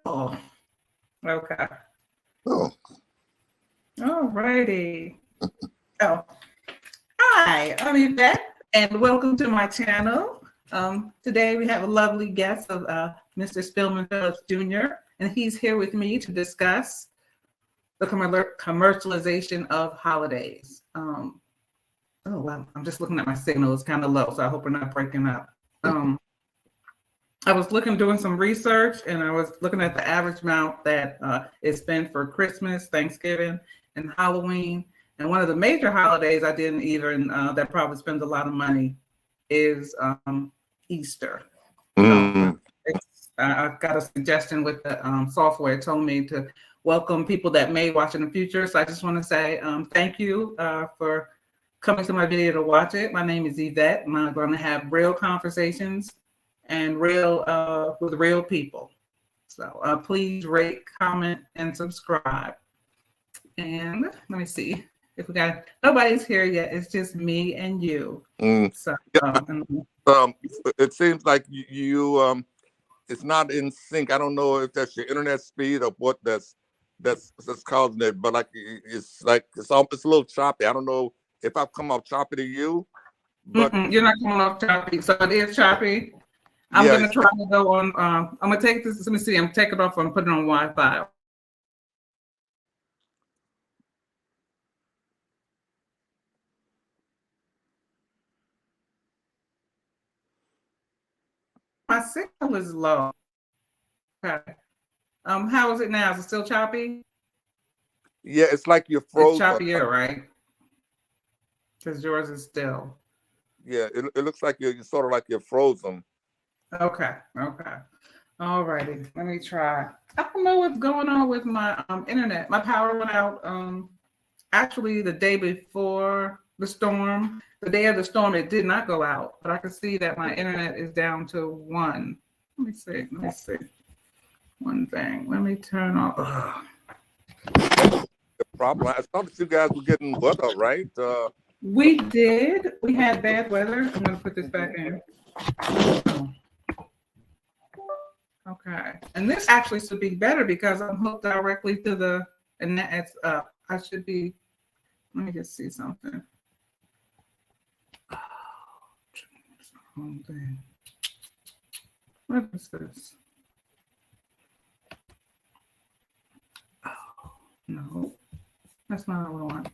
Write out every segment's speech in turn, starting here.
Oh, okay. Oh, All righty. Oh, hi, I'm Yvette, and welcome to my channel. Today we have a lovely guest of Mr. Spillman Phillips Jr., and he's here with me to discuss the commercialization of holidays. Oh, wow, I'm just looking at my signal. It's kind of low, so I hope we're not breaking up. I was doing some research, and I was looking at the average amount that is spent for Christmas, Thanksgiving, and Halloween. And one of the major holidays I didn't even that probably spends a lot of money is Easter. mm. So I've got a suggestion with the software. It told me to welcome people that may watch in the future. So I just want to say thank you for coming to my video to watch it. My name is Yvette, and I'm going to have real conversations and real with real people. So please rate, comment, and subscribe. And let me see if we got nobody's here yet. It's just me and you. So It seems like you it's not in sync. I don't know if that's your internet speed or what that's causing it, but it's a little choppy. I don't know if I've come off choppy to you, but you're not coming off choppy. So it is choppy. I'm yeah, gonna try to go on. I'm gonna take this. Let me see. I'm taking it off. I'm putting it on Wi-Fi. My signal is low. Okay. How is it now? Is it still choppy? yeah, it's like you're It's frozen. choppier, right? Because yours is still. Yeah, it looks like you're sort of like you're frozen. Okay. All righty. Let me try. I don't know what's going on with my internet. My power went out actually the day before the storm. The day of the storm, it did not go out, but I can see that my internet is down to 1. Let me see. One thing. Let me turn off. The problem. I thought that you guys were getting weather, right? We did. We had bad weather. I'm going to put this back in. Okay. And this actually should be better because I'm hooked directly to the, and that's I should be, let me just see something. What is this? Oh, no, that's not what I want.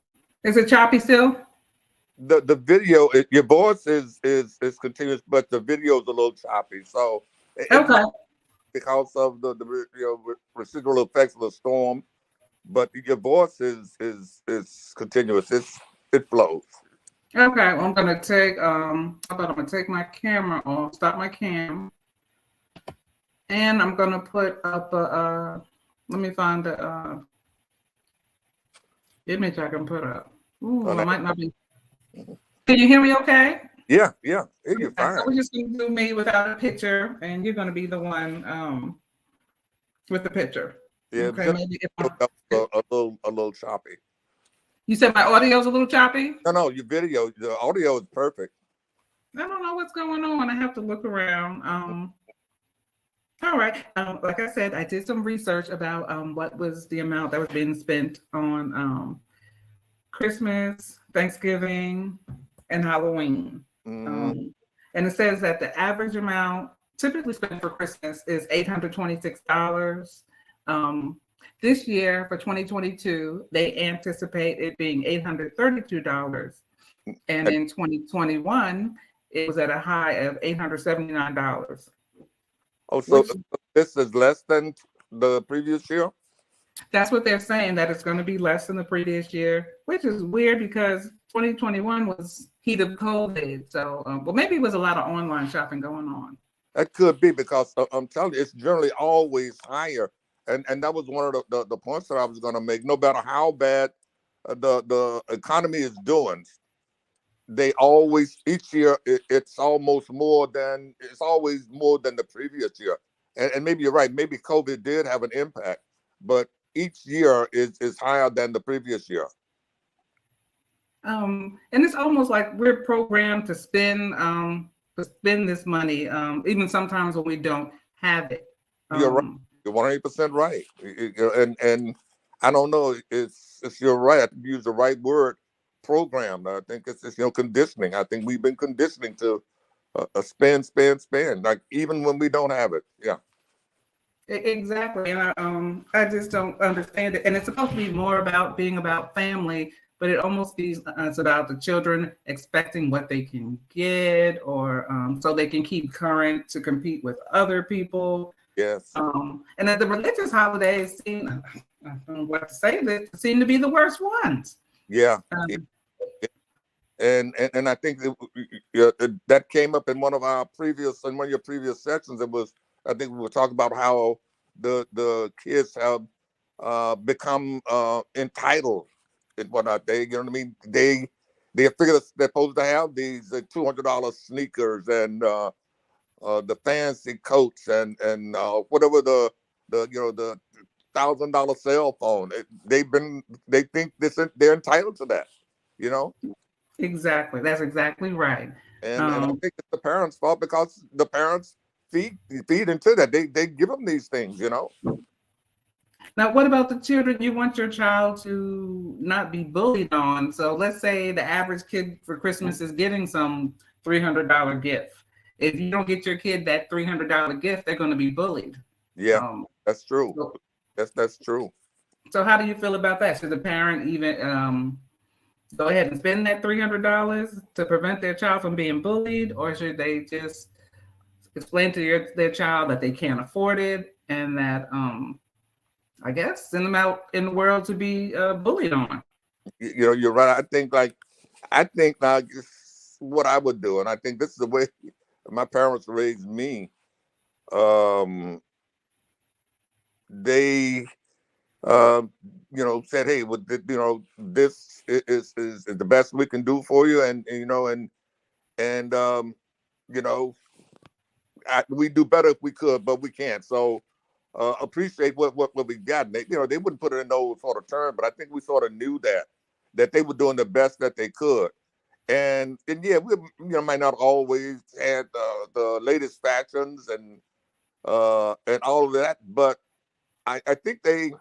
Is it choppy still? The video, your voice is continuous, but the video is a little choppy. So it Okay. because of the residual effects of the storm, but your voice is continuous. It flows. Okay. Well, I'm gonna take how about I'm gonna take my camera off, stop my cam, and I'm gonna put up a let me find the image I can put up. Ooh, I might not be. Can you hear me okay? Yeah, you're Okay, fine. so we're just gonna do me without a picture, and you're gonna be the one with the picture. Yeah, Okay, just maybe if a little choppy. you said my audio's a little choppy. No, your video, the audio is perfect. I don't know what's going on. I have to look around. All right. Like I said, I did some research about what was the amount that was being spent on Christmas, Thanksgiving, and Halloween. And it says that the average amount typically spent for Christmas is $826. This year for 2022, they anticipate it being $832. And in 2021, it was at a high of $879. Oh, so this is less than the previous year? That's what they're saying, that it's going to be less than the previous year, which is weird because 2021 was heat of COVID. So, well, maybe it was a lot of online shopping going on. That could be because I'm telling you, it's generally always higher. And that was one of the points that I was going to make. No matter how bad the economy is doing, they always, each year, it's always more than the previous year. And maybe you're right. Maybe COVID did have an impact, but each year is higher than the previous year. And it's almost like we're programmed to spend this money, even sometimes when we don't have it. You're right. You're 100% right. And I don't know. It's you're right. I think you use the right word. Program. I think it's conditioning. I think we've been conditioning to spend, spend, spend. Like even when we don't have it. Yeah. Exactly, and I just don't understand it. And it's supposed to be more about being about family, but it almost is it's about the children expecting what they can get, or so they can keep current to compete with other people. Yes. And then the religious holidays seem, I don't know what to say, this seem to be the worst ones. Yeah. Um, And I think that came up in one of your previous sessions. It was, I think we were talking about how the kids have become entitled and whatnot. They, you know what I mean? They figure they're supposed to have these $200 sneakers and the fancy coats and whatever the $1,000 cell phone. They think they're entitled to that. You know. exactly, that's exactly right. And I think it's the parents' fault because the parents feed into that. They give them these things, you know. Now, what about the children you want your child to not be bullied on? So let's say the average kid for Christmas is getting some $300 gift. If you don't get your kid that $300 gift, they're going to be bullied. Yeah, that's true. So, That's true. so how do you feel about that? Should the parent even go ahead and spend that $300 to prevent their child from being bullied, or should they just explain to their child that they can't afford it and that I guess send them out in the world to be bullied on? You know, you're right. I think now what I would do, and I think this is the way my parents raised me. They said, hey, this is the best we can do for you, and we do better if we could, but we can't. So appreciate what we got. And they wouldn't put it in those sort of terms, but I think we sort of knew that they were doing the best that they could. And yeah, we might not always had the latest fashions and all of that, but I think they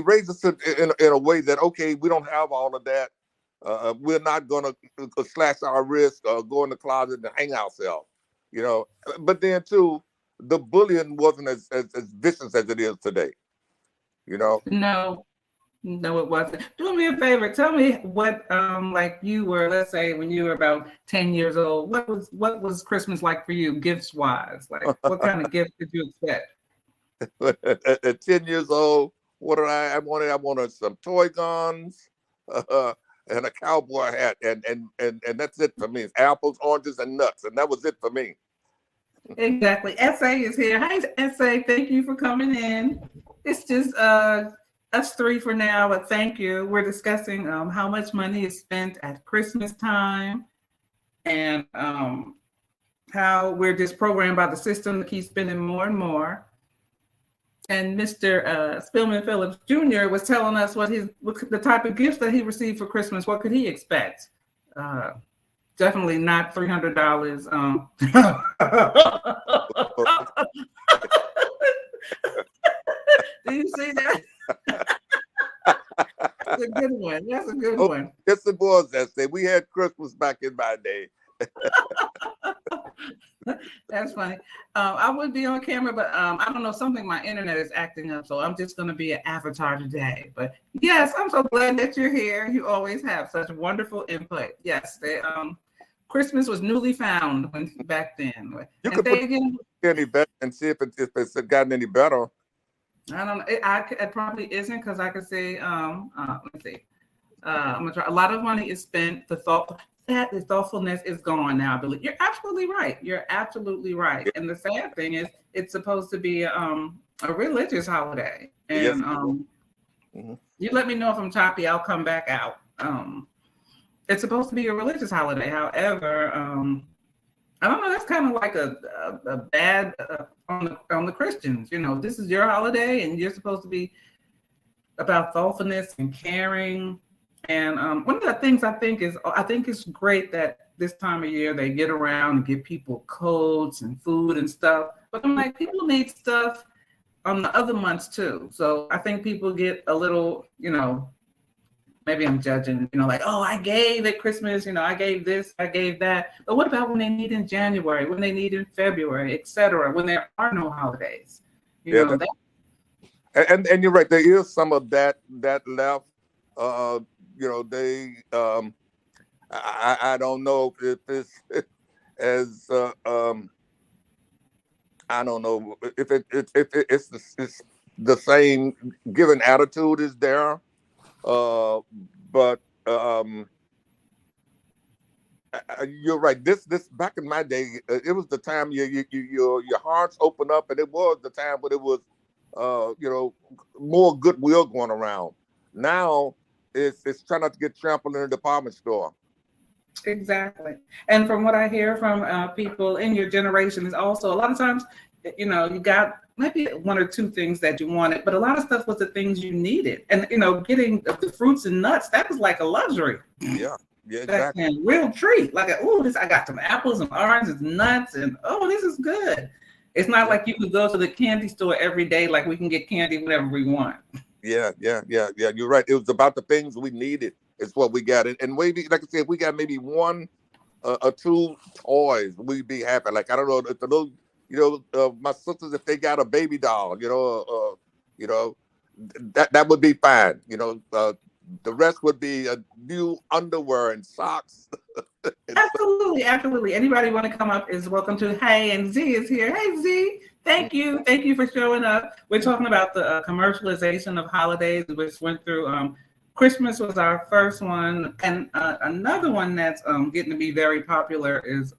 raised us in a way that, okay, we don't have all of that. We're not going to slash our wrists, go in the closet and hang ourselves, But then too, the bullying wasn't as vicious as it is today, No, it wasn't. Do me a favor. Tell me what, like you were, let's say when you were about 10 years old, what was Christmas like for you, gifts wise? Like, what kind of gift did you expect? At 10 years old, what did I wanted? I wanted some toy guns and a cowboy hat, and that's it for me. It's apples, oranges, and nuts, and that was it for me. Exactly. SA is here. Hi, SA. Thank you for coming in. It's just us three for now, but thank you. We're discussing how much money is spent at Christmas time, and how we're just programmed by the system to keep spending more and more. And Mr. Spillman Phillips Jr. was telling us what the type of gifts that he received for Christmas. What could he expect? Definitely not $300. Do you see that? That's a good one. That's a good one. Yes, it was. We had Christmas back in my day. That's funny. I would be on camera, but I don't know, my internet is acting up, so I'm just going to be an avatar today. But yes, I'm so glad that you're here. You always have such wonderful input. Yes, Christmas was newly found back then. You could put any better and see if it's gotten any better. I don't know. It probably isn't, because I could say, let's see. I'm gonna try. A lot of money is spent. The thoughtfulness is gone now. I believe you're absolutely right. You're absolutely right. And the sad thing is, it's supposed to be a religious holiday. And yes. You let me know if I'm choppy. I'll come back out. It's supposed to be a religious holiday. However, I don't know. That's kind of like a bad on the Christians. This is your holiday, and you're supposed to be about thoughtfulness and caring. And one of the things I think it's great that this time of year they get around and give people coats and food and stuff. But I'm like, people need stuff on the other months too. So I think people get a little, maybe I'm judging, like, oh, I gave at Christmas, I gave this, I gave that. But what about when they need in January, when they need in February, etc., when there are no holidays? Yeah, and you're right. There is some of that left. They I don't know if it's as I don't know if it's the same given attitude is there, but you're right. This back in my day, it was the time your hearts open up, and it was the time when it was more goodwill going around. Now it's trying not to get trampled in a department store. Exactly. And from what I hear from people in your generation is also a lot of times, you got maybe one or two things that you wanted, but a lot of stuff was the things you needed. And, getting the fruits and nuts, that was like a luxury. Yeah, exactly. That's a real treat. Like, I got some apples and oranges, nuts, and this is good. It's not like you could go to the candy store every day, like we can get candy whenever we want. Yeah. You're right. It was about the things we needed. It's what we got. And maybe, like I said, if we got maybe one or two toys, we'd be happy. Like, I don't know, if the little, my sisters, if they got a baby doll, that would be fine. The rest would be new underwear and socks. Absolutely. Anybody want to come up is welcome to. Hey, and Z is here. Hey, Z. Thank you for showing up. We're talking about the commercialization of holidays, which went through. Christmas was our first one, and another one that's getting to be very popular is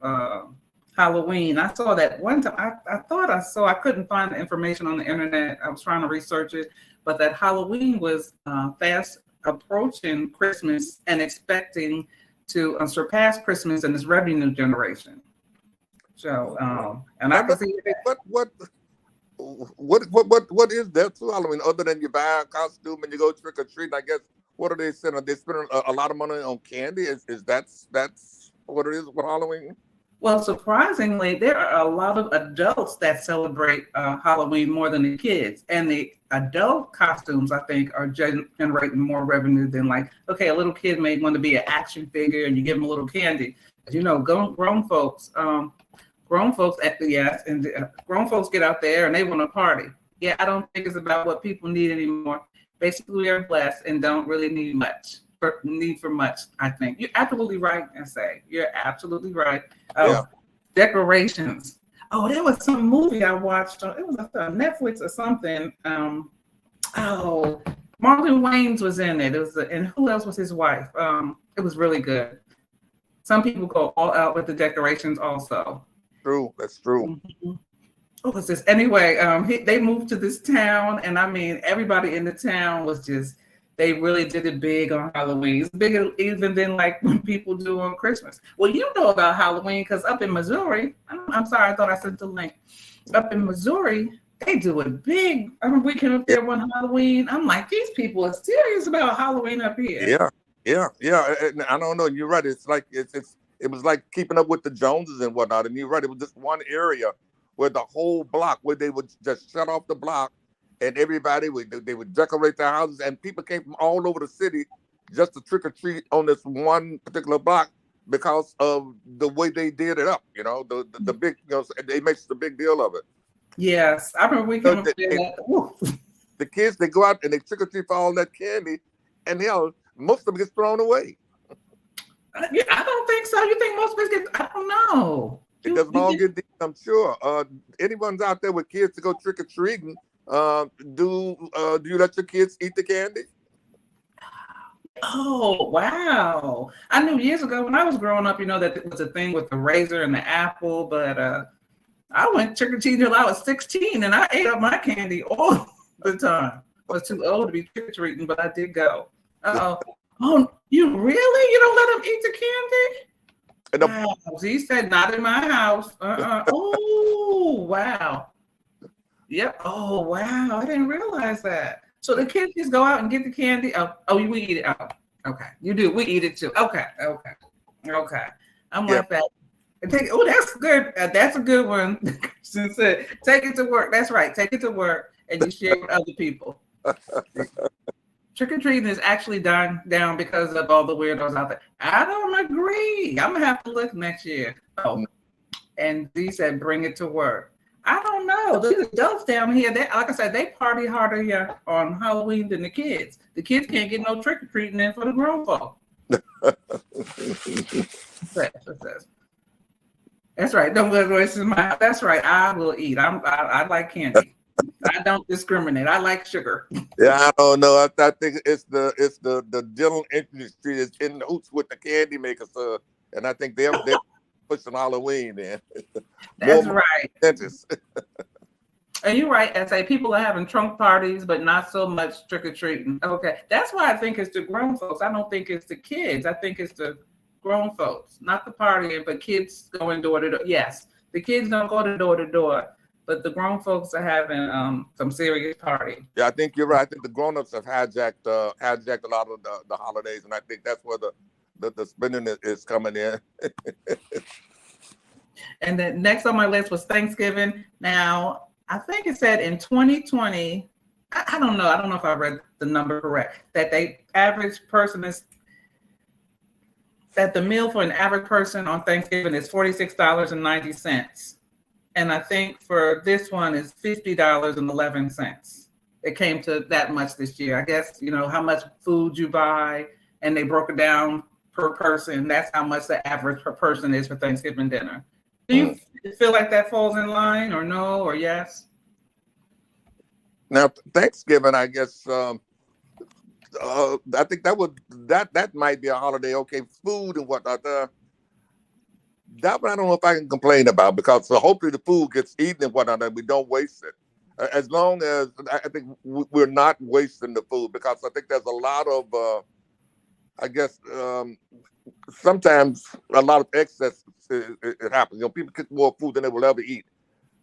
Halloween. I saw that one time. I thought I saw. I couldn't find the information on the internet. I was trying to research it, but that Halloween was fast approaching Christmas and expecting to surpass Christmas in this revenue generation. So, and I can see what is there to Halloween other than you buy a costume and you go trick or treat? I guess what are they spending? They spending a lot of money on candy. Is that's what it is with Halloween? Well, surprisingly, there are a lot of adults that celebrate Halloween more than the kids. And the adult costumes, I think, are generating more revenue than a little kid may want to be an action figure and you give them a little candy. As you know, grown folks get out there and they want to party. Yeah, I don't think it's about what people need anymore. Basically, we are blessed and don't really need for much, I think. You're absolutely right, you're absolutely right. Decorations. Oh, there was some movie I watched. It was on Netflix or something. Marlon Wayans was in it. And who else was his wife? It was really good. Some people go all out with the decorations also. True, that's true. Mm-hmm. What was this? Anyway, they moved to this town, and I mean, everybody in the town was just, they really did it big on Halloween. It's bigger even than when people do on Christmas. Well, you know about Halloween because up in Missouri, I'm sorry, I thought I sent the link. Up in Missouri, they do it big. I remember we came up there one Halloween. I'm like, these people are serious about Halloween up here. Yeah. And I don't know. You're right. It's like it was like keeping up with the Joneses and whatnot. And you're right. It was just one area where the whole block, where they would just shut off the block, and everybody they would decorate their houses, and people came from all over the city just to trick or treat on this one particular block because of the way they did it up. The big, they make a big deal of it. Yes, I remember we came up there. The kids, they go out and they trick or treat for all that candy, and most of them gets thrown away. I don't think so. You think most of us get? I don't know. It doesn't all get deep, I'm sure. Anyone's out there with kids to go trick or treating? Do you let your kids eat the candy? Oh, wow. I knew years ago when I was growing up, that it was a thing with the razor and the apple, but I went trick-or-treating until I was 16 and I ate up my candy all the time. I was too old to be trick-or-treating, but I did go. Oh, you really? You don't let them eat the candy? Wow. He said, not in my house. Oh, wow. Yep. Oh, wow. I didn't realize that. So the kids just go out and get the candy. Oh, we eat it. Oh, okay. You do. We eat it too. Okay. I'm like that. Oh, that's good. That's a good one. Take it to work. That's right. Take it to work. and you share with other people. Trick-or-treating is actually dying down because of all the weirdos out there. I don't agree. I'm gonna have to look next year. Oh, and Z said, bring it to work. I don't know. These adults down here, they, like I said, they party harder here on Halloween than the kids. The kids can't get no trick-or-treating in for the grown folk. That's right. Don't go to my house. That's right. I will eat. I like candy. I don't discriminate. I like sugar. Yeah, I don't know. I think it's the dental industry is in the hoots with the candy makers, and I think they're pushing Halloween in. That's right. Dentists. And you're right, S.A. People are having trunk parties, but not so much trick-or-treating. Okay. That's why I think it's the grown folks. I don't think it's the kids. I think it's the grown folks, not the partying, but kids going door to door. Yes, the kids don't go to door, but the grown folks are having some serious party. Yeah, I think you're right. I think the grown-ups have hijacked a lot of the holidays, and I think that's where the spending is coming in. And then next on my list was Thanksgiving. Now, I think it said in 2020, I don't know if I read the number correct, that the meal for an average person on Thanksgiving is $46.90. And I think for this one is $50.11. It came to that much this year. I guess, how much food you buy, and they broke it down per person. That's how much the average per person is for Thanksgiving dinner. Do you feel like that falls in line, or no, or yes? Now, Thanksgiving, I guess, I think that might be a holiday. Okay, food and whatnot. That one I don't know if I can complain about, because hopefully the food gets eaten and whatnot, and we don't waste it. As long as I think we're not wasting the food, because I think there's a lot of, I guess, sometimes a lot of excess it happens. People cook more food than they will ever eat.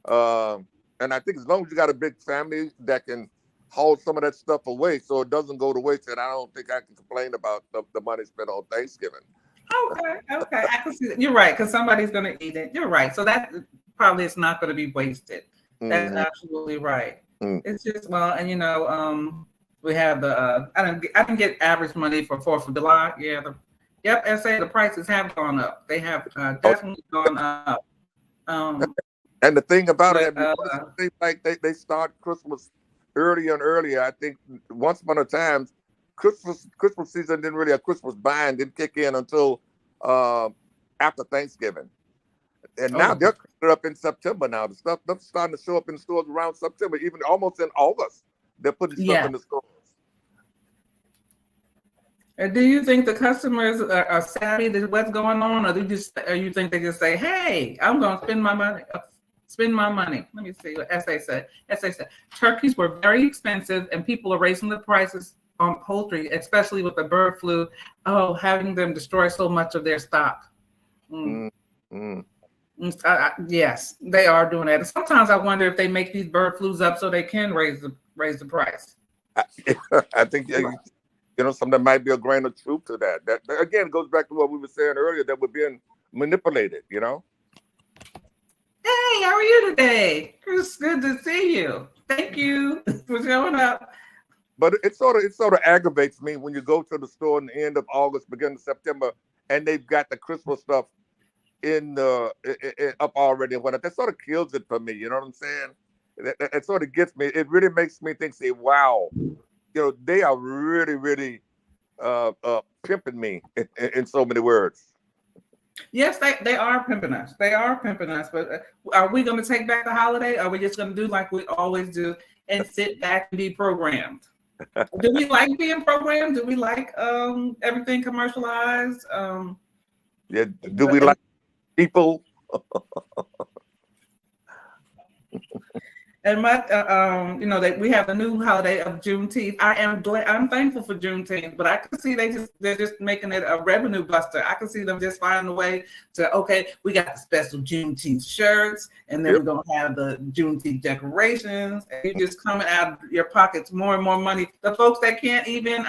And I think as long as you got a big family that can haul some of that stuff away so it doesn't go to waste, and I don't think I can complain about the money spent on Thanksgiving. Okay, I can see that. You're right, because somebody's going to eat it. You're right. So that probably is not going to be wasted. That's absolutely right. It's just, well, and we have the, I didn't get average money for 4th of July. Yeah, SA, the prices have gone up. They have definitely gone up. And the thing about it, seems like they start Christmas earlier and earlier. I think once upon a time, Christmas season didn't really, Christmas buying didn't kick in until after Thanksgiving. And now they're up in September now. The stuff's starting to show up in stores around September, even almost in August. They're putting stuff in the stores. And do you think the customers are savvy to what's going on, or you think they just say, "Hey, I'm going to spend my money"? Let me see what SA said. SA said turkeys were very expensive, and people are raising the prices on poultry, especially with the bird flu. Oh, having them destroy so much of their stock. Yes, they are doing that. And sometimes I wonder if they make these bird flus up so they can raise the price. I think something might be a grain of truth to that. That again goes back to what we were saying earlier, that we're being manipulated. Hey, how are you today? It's good to see you. Thank you for showing up. But it sort of aggravates me when you go to the store in the end of August, beginning of September, and they've got the Christmas stuff up already. And whatnot. That sort of kills it for me. You know what I'm saying? It sort of gets me. It really makes me think, say, wow, they are really, really pimping me in so many words. Yes, they are pimping us. They are pimping us. But are we going to take back the holiday? Or are we just going to do like we always do and sit back and be programmed? Do we like being programmed? Do we like everything commercialized? Yeah. Do we like people? And that we have a new holiday of Juneteenth. I'm thankful for Juneteenth, but I can see they're just making it a revenue buster. I can see them just finding a way to, we got the special Juneteenth shirts, and then we're gonna have the Juneteenth decorations, and you're just coming out of your pockets more and more money. The folks that can't even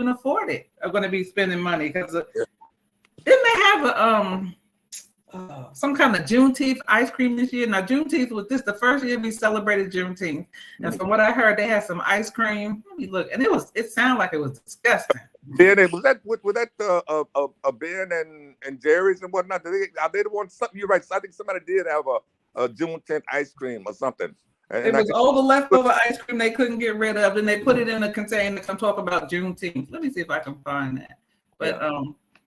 afford it are going to be spending money because didn't they have some kind of Juneteenth ice cream this year. Now, Juneteenth was this the first year we celebrated Juneteenth, and from what I heard, they had some ice cream. Let me look, and it sounded like it was disgusting. Ben, was that Ben and Jerry's and whatnot? Are they the ones? Something you're right. I think somebody did have a Juneteenth ice cream or something. And it was all the leftover ice cream they couldn't get rid of, and they put it in a container to come talk about Juneteenth. Let me see if I can find that. But yeah.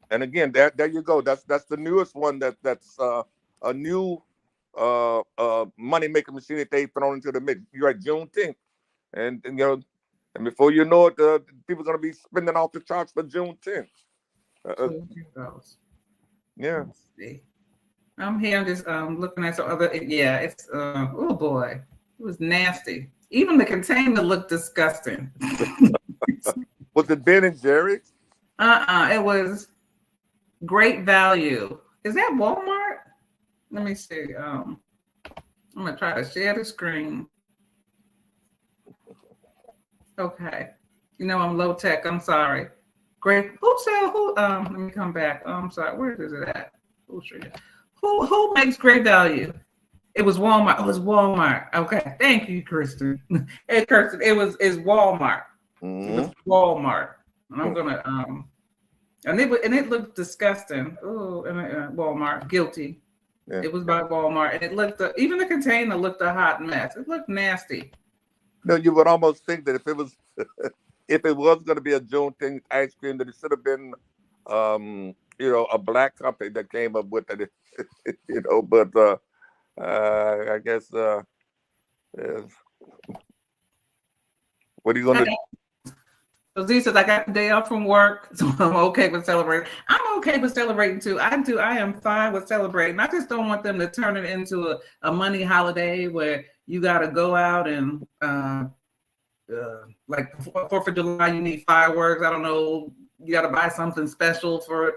And again, there you go. That's the newest one that's a new money making machine that they thrown into the mix. You're right, Juneteenth, and you know, and before you know it, people are gonna be spending off the charts for Juneteenth. Yeah. Let's see. I'm here. I'm just looking at some other. Yeah, it's oh boy, it was nasty. Even the container looked disgusting. Was it Ben and Jerry's? It was Great Value. Is that Walmart? Let me see. I'm gonna try to share the screen. Okay. You know I'm low tech. I'm sorry. Great. Let me come back. I'm sorry. Where is it at? Who makes Great Value? It was Walmart. Oh, it's Walmart. Okay. Thank you, Kristen. Hey, Kristen. It's Walmart. Mm-hmm. It was Walmart. And I'm gonna and it looked disgusting. Oh, and Walmart, guilty. Yeah. It was by Walmart, and it looked even the container looked a hot mess. It looked nasty. No, you would almost think that if it was going to be a Juneteenth ice cream, that it should have been, you know, a black company that came up with it. You know, but I guess what are you going to do? So Z says, I got the day off from work, so I'm okay with celebrating. I'm okay with celebrating too. I am fine with celebrating. I just don't want them to turn it into a money holiday where you got to go out and like 4th of July, you need fireworks. I don't know. You got to buy something special for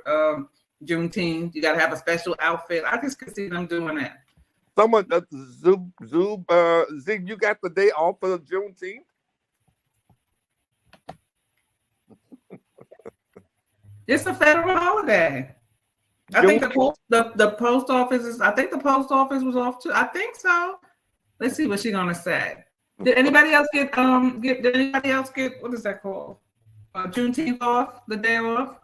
Juneteenth. You got to have a special outfit. I just could see them doing that. Someone, Zig, you got the day off for Juneteenth? It's a federal holiday. I think the post office is. I think the post office was off too. I think so. Let's see what she's gonna say. Did anybody else get Did anybody else get what is that called? Juneteenth off, the day off.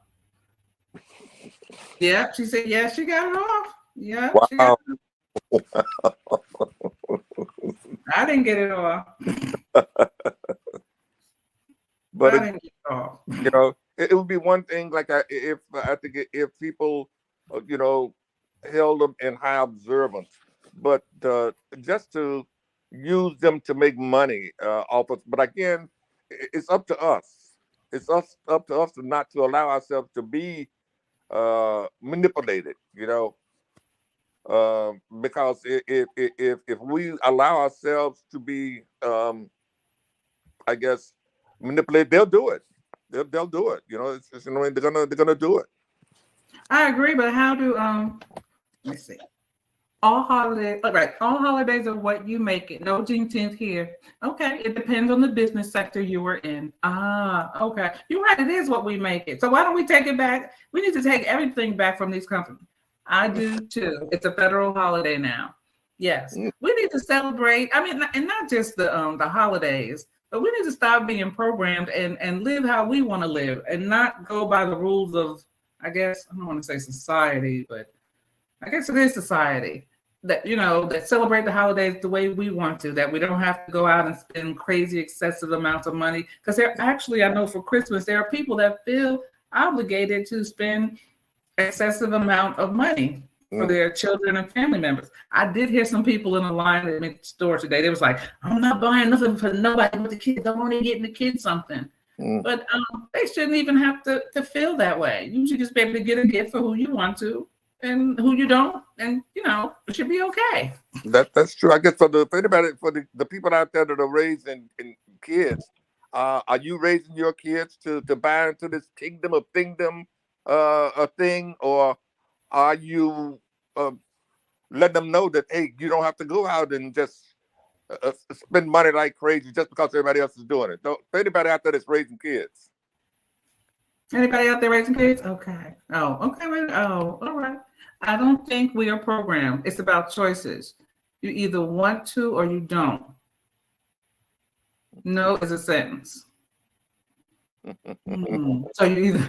Yeah, she said yeah, she got it off. Yeah. Wow. She got it off. I didn't get it off. But I didn't get it off. You know. It would be one thing, like if people, you know, held them in high observance, but just to use them to make money off us. But again, it's up to us. It's up to us not to allow ourselves to be manipulated. You know, because if we allow ourselves to be, I guess, manipulated, they'll do it. They'll do it. You know, it's you know, they're gonna do it. I agree, but how do let's see. All holidays, right? All holidays are what you make it. No Juneteenth here. Okay, it depends on the business sector you were in. Okay, you're right. It is what we make it. So why don't we take it back? We need to take everything back from these companies. I do too. It's a federal holiday now. Yes, we need to celebrate. I mean, and not just the holidays. But we need to stop being programmed and live how we want to live and not go by the rules of, I guess, I don't want to say society, but I guess it is society that, you know, that celebrate the holidays the way we want to, that we don't have to go out and spend crazy, excessive amounts of money. Because there actually, I know for Christmas, there are people that feel obligated to spend excessive amount of money for their children and family members. I did hear some people in the line at the store today. They was like, I'm not buying nothing for nobody but the kids. I'm only getting the kids something. But they shouldn't even have to feel that way. You should just be able to get a gift for who you want to and who you don't. And, you know, it should be okay. That's true. I guess for anybody, for the people out there that are raising kids, are you raising your kids to buy into this kingdom of thingdom a thing, or are you let them know that, hey, you don't have to go out and just spend money like crazy just because everybody else is doing it? So for anybody out there that's raising kids. Anybody out there raising kids? Okay. Oh, okay. Oh, all right. I don't think we are programmed. It's about choices. You either want to or you don't. No is a sentence. So you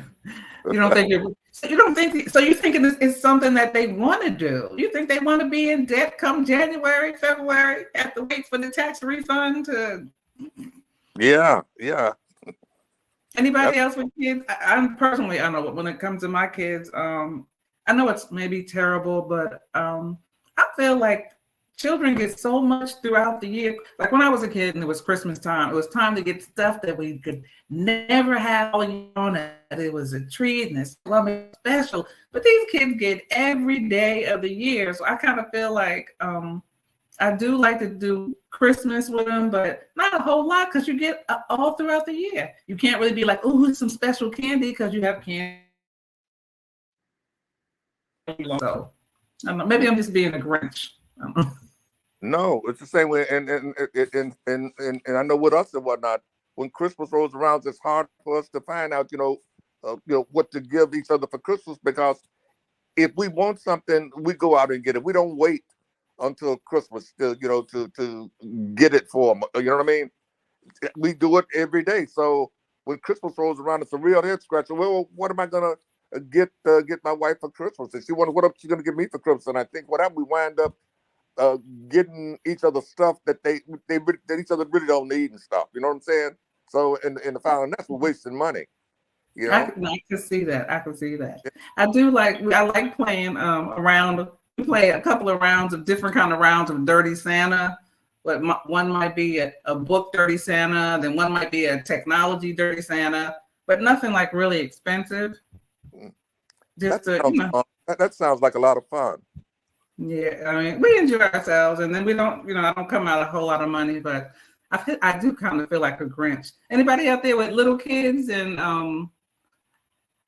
don't think you're thinking it's something that they want to do. You think they want to be in debt come January, February, have to wait for the tax refund to. Yeah. Anybody else with kids? I'm personally, I know when it comes to my kids, I know it's maybe terrible, but I feel like children get so much throughout the year. Like when I was a kid and it was Christmas time, it was time to get stuff that we could never have all year on. It was a treat and it's special. But these kids get every day of the year. So I kind of feel like I do like to do Christmas with them, but not a whole lot because you get all throughout the year. You can't really be like, oh, some special candy because you have candy. So I don't know, maybe I'm just being a Grinch. No, it's the same way, and I know with us and whatnot. When Christmas rolls around, it's hard for us to find out, what to give each other for Christmas, because if we want something, we go out and get it. We don't wait until Christmas to get it for them. You know what I mean? We do it every day. So when Christmas rolls around, it's a real head scratcher. Well, what am I gonna get my wife for Christmas? And she wonders what she's gonna give me for Christmas. And I think we wind up getting each other stuff that that each other really don't need and stuff. You know what I'm saying? So in the final, that's for wasting money. You know? I can see that. I can see that. I like playing around. We play a couple of rounds of different kind of rounds of Dirty Santa. But one might be a book Dirty Santa, then one might be a technology Dirty Santa, but nothing like really expensive. Just that sounds like a lot of fun. Yeah, I mean, we enjoy ourselves, and then we don't, I don't come out a whole lot of money, but I do kind of feel like a Grinch. Anybody out there with little kids, and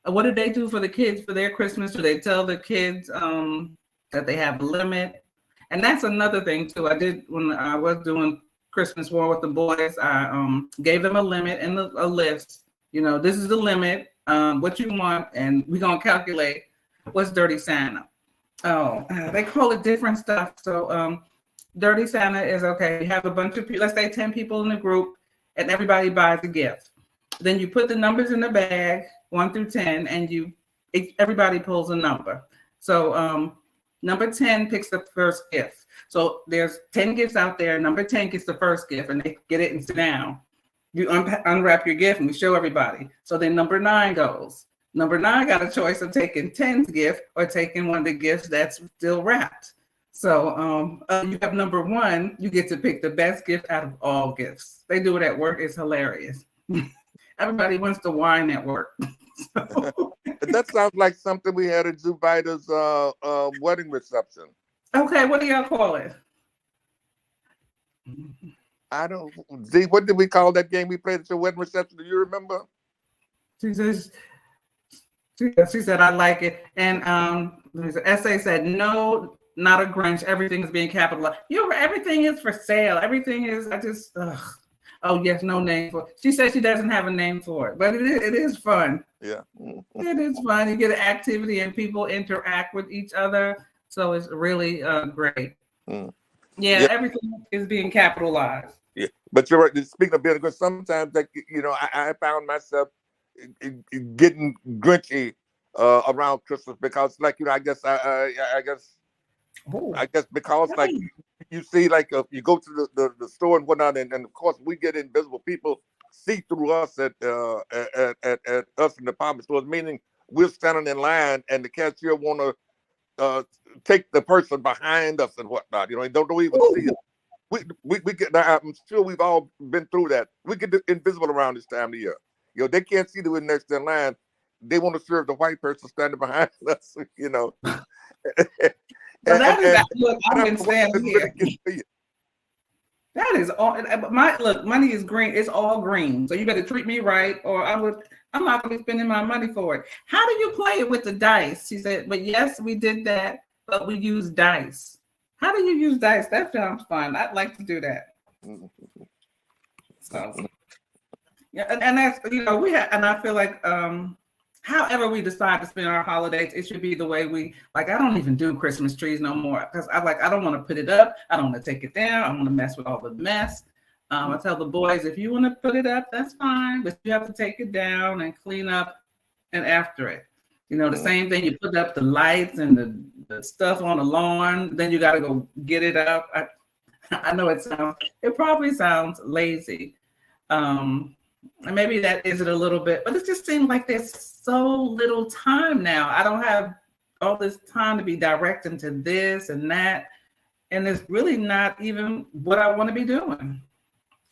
what do they do for the kids for their Christmas? Do they tell the kids that they have a limit? And that's another thing too. I did when I was doing Christmas War with the boys. I gave them a limit and a list. This is the limit. What you want, and we're gonna calculate what's Dirty Santa. Oh, they call it different stuff. So Dirty Santa is okay. You have a bunch of people, let's say 10 people in the group, and everybody buys a gift. Then you put the numbers in the bag, 1 through 10, and everybody pulls a number. So number 10 picks the first gift. So there's 10 gifts out there. Number 10 gets the first gift, and they get it and sit down. You unwrap your gift, and we show everybody. So then number 9 goes. Number 9 got a choice of taking 10's gift or taking one of the gifts that's still wrapped. So you have number 1, you get to pick the best gift out of all gifts. They do it at work. It's hilarious. Everybody wants to whine at work. That sounds like something we had at Zubaida's wedding reception. Okay, what do y'all call it? I don't. Z, what did we call that game we played at your wedding reception? Do you remember? She said, I like it. And the essay said, no, not a Grinch. Everything is being capitalized. Everything is for sale. Everything is, oh, yes, no name for it. She said she doesn't have a name for it, but it is fun. Yeah. It is fun. You get an activity and people interact with each other. So it's really great. Yeah, everything is being capitalized. Yeah, but you're right. Speaking of being a Grinch, sometimes, I found myself getting Grinchy around Christmas because, I guess because you see, you go to the store and whatnot, and of course we get invisible people see through us at us in the department stores, meaning we're standing in line and the cashier want to take the person behind us and whatnot. Don't even see it. We get. I'm sure we've all been through that. We get invisible around this time of year. They can't see the one next in line. They want to serve the white person standing behind us. Look, I've been standing here. That is all. Money is green. It's all green. So you better treat me right, or I'm not going to be spending my money for it. How do you play it with the dice? She said, but yes, we did that, but we use dice. How do you use dice? That sounds fun. I'd like to do that. So, yeah, and that's we have, and I feel like however we decide to spend our holidays, it should be the way we like. I don't even do Christmas trees no more because I don't want to put it up. I don't want to take it down. I want to mess with all the mess. I tell the boys, if you want to put it up, that's fine, but you have to take it down and clean up and after it. The same thing, you put up the lights and the stuff on the lawn, then you got to go get it up. I know it probably sounds lazy. And maybe that is it a little bit, but it just seems like there's so little time now. I don't have all this time to be directing to this and that. And it's really not even what I want to be doing.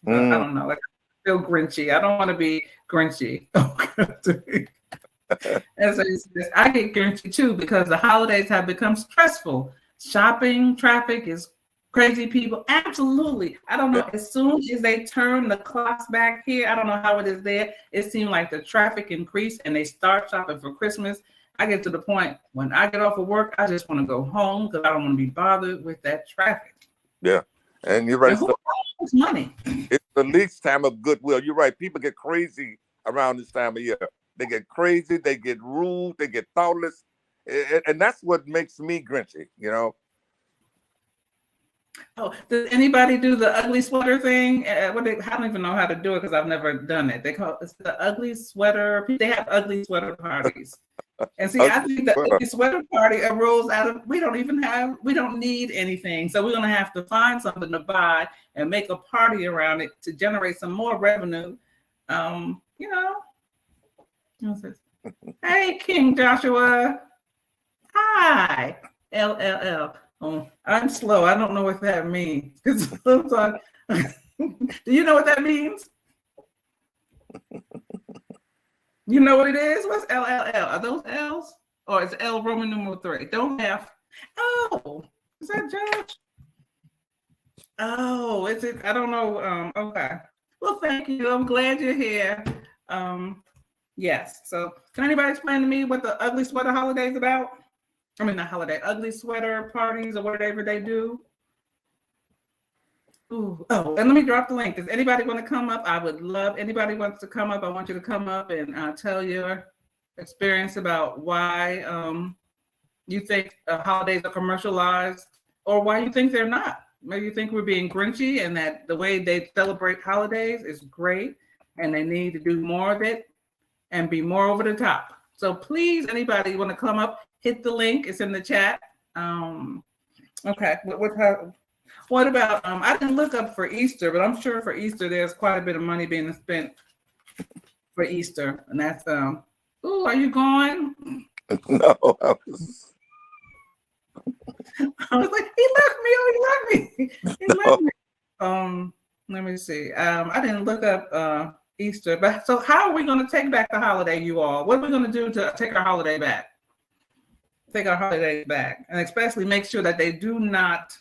I don't know. Like, I feel grinchy. I don't want to be grinchy. As I get grinchy too because the holidays have become stressful. Shopping, traffic is crazy, people. Absolutely. I don't know. As soon as they turn the clocks back here, I don't know how it is there. It seemed like the traffic increased and they start shopping for Christmas. I get to the point when I get off of work, I just want to go home because I don't want to be bothered with that traffic. Yeah. And you're right. And who owes money? It's the least time of goodwill. You're right. People get crazy around this time of year. They get crazy. They get rude. They get thoughtless. And that's what makes me grinchy, Oh, does anybody do the ugly sweater thing? I don't even know how to do it because I've never done it. They call it the ugly sweater. They have ugly sweater parties. And see, I think the ugly sweater party arose out of we don't need anything. So we're going to have to find something to buy and make a party around it to generate some more revenue. What's this? Hey, King Joshua. Hi, LLL. Oh, I'm slow. I don't know what that means. Do you know what that means? You know what it is? What's LLL? Are those L's? Or is L Roman numeral 3? Don't have. Oh, is that Josh? Oh, is it? I don't know. Okay. Well, thank you. I'm glad you're here. Yes. So can anybody explain to me what the ugly sweater holiday is about? I mean, not holiday, ugly sweater parties or whatever they do. Ooh. Oh, and let me drop the link. Does anybody want to come up? I would love, anybody wants to come up. I want you to come up and tell your experience about why you think holidays are commercialized or why you think they're not. Maybe you think we're being grinchy and that the way they celebrate holidays is great and they need to do more of it and be more over the top. So please, anybody want to come up, hit the link. It's in the chat. Okay. What about, I didn't look up for Easter, but I'm sure for Easter, there's quite a bit of money being spent for Easter. And that's, are you going? No. I was like, he left me. Let me see. I didn't look up Easter, but so how are we going to take back the holiday, you all? What are we going to do to take our holiday back? Take our holiday back, and especially make sure that they do not,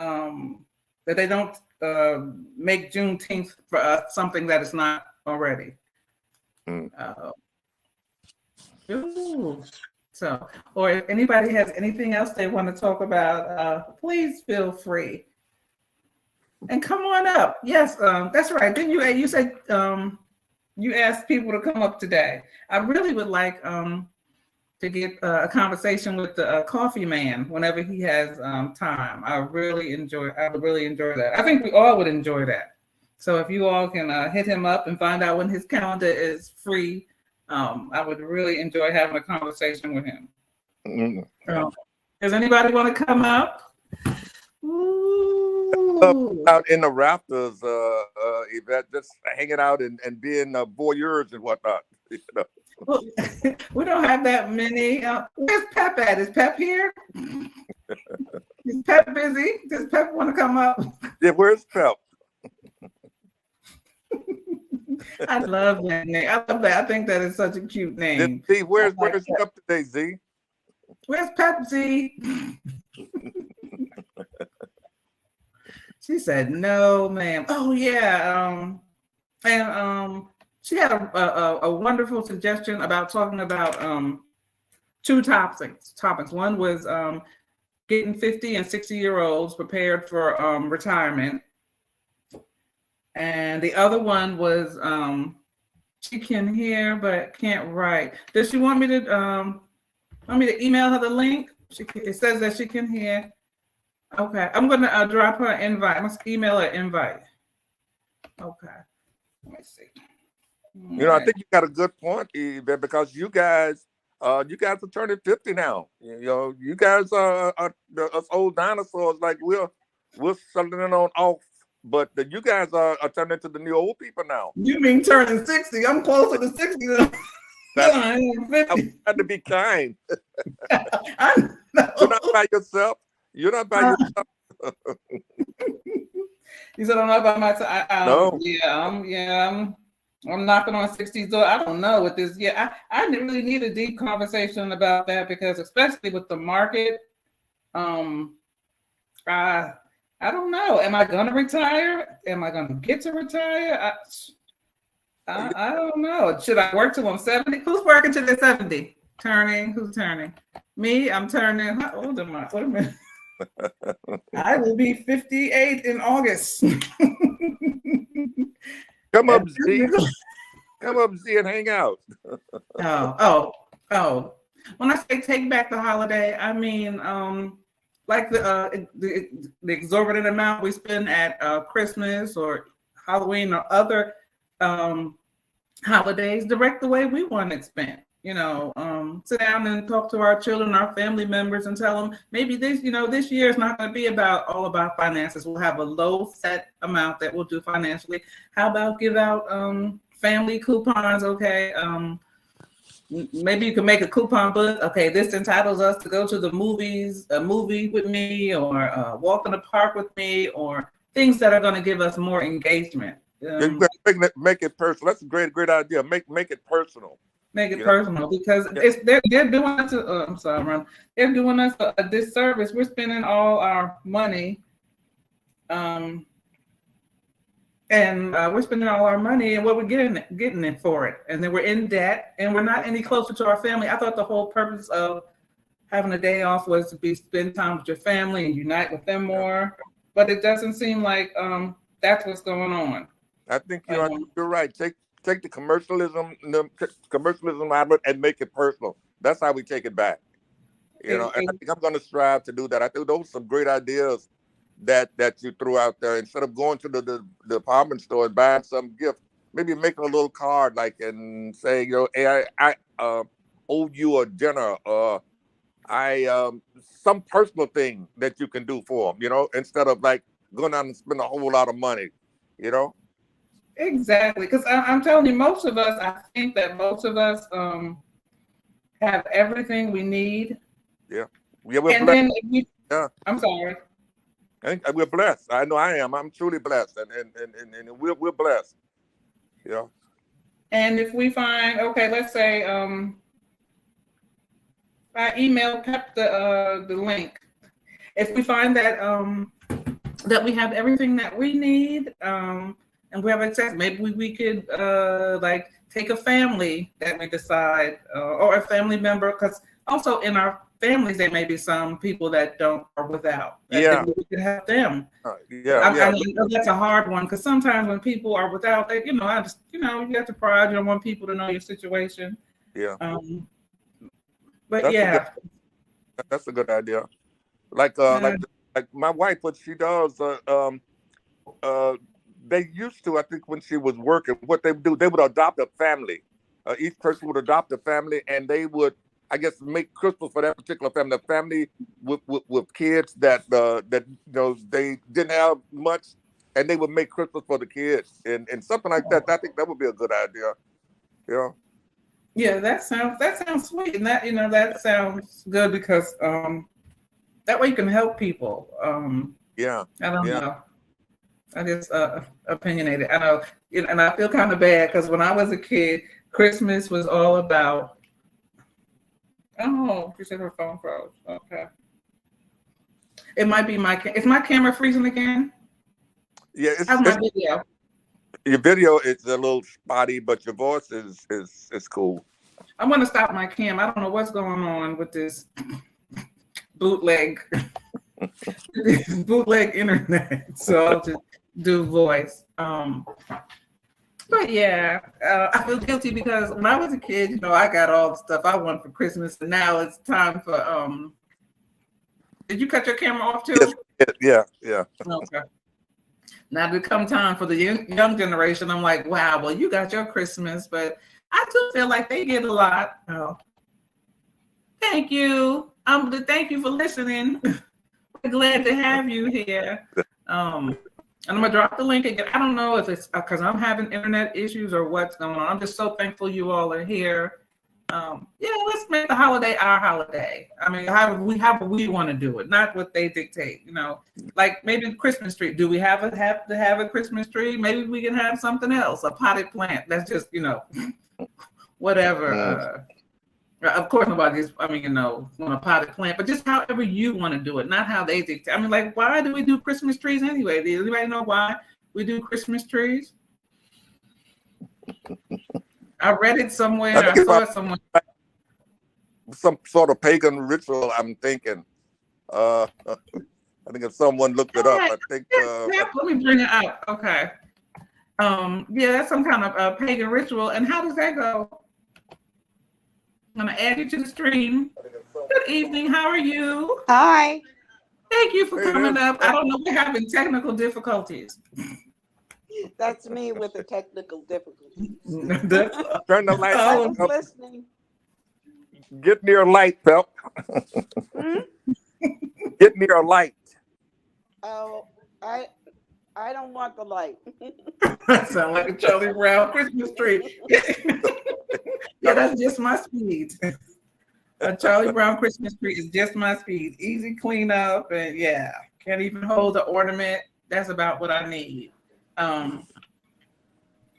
that they don't make Juneteenth for us something that is not already. So, or if anybody has anything else they want to talk about, please feel free. And come on up. Yes, that's right. Didn't you said you asked people to come up today. I really would like to get a conversation with the coffee man whenever he has time. I would really enjoy that. I think we all would enjoy that. So if you all can hit him up and find out when his calendar is free, I would really enjoy having a conversation with him. Mm-hmm. Does anybody want to come up? Out in the rafters, Yvette, just hanging out and being voyeurs and whatnot. Well, we don't have that many. Where's Pep at? Is Pep here? Is Pep busy? Does Pep want to come up? Yeah, where's Pep? I love that name. I love that. I think that is such a cute name. Z, where's Pep today, Z? Where's Pep, Z? She said, no, ma'am. Oh, yeah. And she had a wonderful suggestion about talking about two topics. One was getting 50 and 60-year-olds prepared for retirement. And the other one was She can hear but can't write. Does she want me to email her the link? It says that she can hear. Okay, I'm gonna drop her an invite. I must email her an invite. Okay, let me see. I think you got a good point, Eve, because you guys are turning 50 now. You guys are us old dinosaurs. Like we're settling on off, but you guys are turning into the new old people now. You mean turning 60? I'm closer to 60 than I am 50. I'm trying to be kind. I know. You're not by yourself. You're not by yourself. You said I'm not by myself. No. I'm knocking on 60's door. I don't know what this. Yeah, I really need a deep conversation about that because, especially with the market, I don't know. Am I gonna retire? Am I gonna get to retire? I don't know. Should I work till I'm 70? Who's working till they're 70? Who's turning? Me? I'm turning. How old am I? Wait a minute. I will be 58 in August. Come up, Z. Come up, Z, and hang out. Oh. When I say take back the holiday, I mean like the exorbitant amount we spend at Christmas or Halloween or other holidays, direct the way we want it spent. Sit down and talk to our children, our family members, and tell them maybe this year is not going to be all about finances. We'll have a low set amount that we'll do financially. How about give out family coupons? Okay, maybe you can make a coupon book. Okay, this entitles us to go to the movies, a movie with me, or walk in the park with me, or things that are going to give us more engagement. Make it personal. That's a great idea. Make it personal. Make it personal because they're doing us. I'm sorry, Ron. They're doing us a disservice. We're spending all our money, and we're spending all our money, and what we're getting it for it, and then we're in debt, and we're not any closer to our family. I thought the whole purpose of having a day off was to spend time with your family and unite with them more, but it doesn't seem like that's what's going on. I think you're right. Take the commercialism out of it and make it personal. That's how we take it back. And I think I'm going to strive to do that. I think those are some great ideas that you threw out there. Instead of going to the department store and buying some gift, maybe making a little card and saying, hey, I owe you a dinner, or some personal thing that you can do for them. Instead of like going out and spend a whole lot of money. Exactly, because I'm telling you, I think that most of us have everything we need. Yeah, we're blessed. I'm sorry. I think we're blessed. I know I am. I'm truly blessed, and we're blessed. And if we find, let's say I kept the link. If we find that that we have everything that we need, and we have access, maybe we could take a family that we decide, or a family member, because also in our families there may be some people that are without. Yeah, we could help them. I know that's a hard one because sometimes when people are without, you have to pride. You don't want people to know your situation. Yeah. But that's a good idea. Like my wife, what she does, they used to, I think, when she was working, what they would do, they would adopt a family. Each person would adopt a family, and they would, I guess, make Christmas for that particular family. A family with kids that they didn't have much, and they would make Christmas for the kids, and something like that. I think that would be a good idea. Yeah, that sounds sweet, and that sounds good because that way you can help people. I don't know. I just opinionated. I know, and I feel kind of bad because when I was a kid, Christmas was all about. Oh, she said her phone froze. Okay. It might be is my camera freezing again? Yeah, how's my video? Your video is a little spotty, but your voice is cool. I'm gonna stop my cam. I don't know what's going on with this bootleg internet. So I'll just do voice. But yeah, I feel guilty because when I was a kid, I got all the stuff I want for Christmas, and now it's time for. Did you cut your camera off Yes, too? yeah. Okay. Now to come time for the young generation, I'm like, wow, well, you got your Christmas, but I do feel like they get a lot. Oh, thank you. Thank you for listening. We're glad to have you here. And I'm gonna drop the link again. I don't know if it's because I'm having internet issues or what's going on. I'm just so thankful you all are here. Yeah, let's make the holiday our holiday. I mean, how we want to do it, not what they dictate. Like maybe Christmas tree. Do we have to have a Christmas tree? Maybe we can have something else, a potted plant. That's just whatever. Of course, nobody's. Want a potted plant, but just however you want to do it, not how they dictate. I mean, like, why do we do Christmas trees anyway? Does anybody know why we do Christmas trees? I read it somewhere. I saw it somewhere. Some sort of pagan ritual. I'm thinking. I think if someone looked it up, I think. Let me bring it up. Okay. Yeah, that's some kind of pagan ritual. And how does that go? I'm gonna add you to the stream. Good evening. How are you? Hi. Thank you for coming up. I don't know. We're having technical difficulties. That's me with the technical difficulties. Turn the light I on. was listening. Get near light, Pep. Get near a light. Oh, I don't want the light. Sound like a Charlie Brown Christmas tree. Yeah, that's just my speed. A Charlie Brown Christmas tree is just my speed. Easy cleanup, and yeah, can't even hold the ornament. That's about what I need.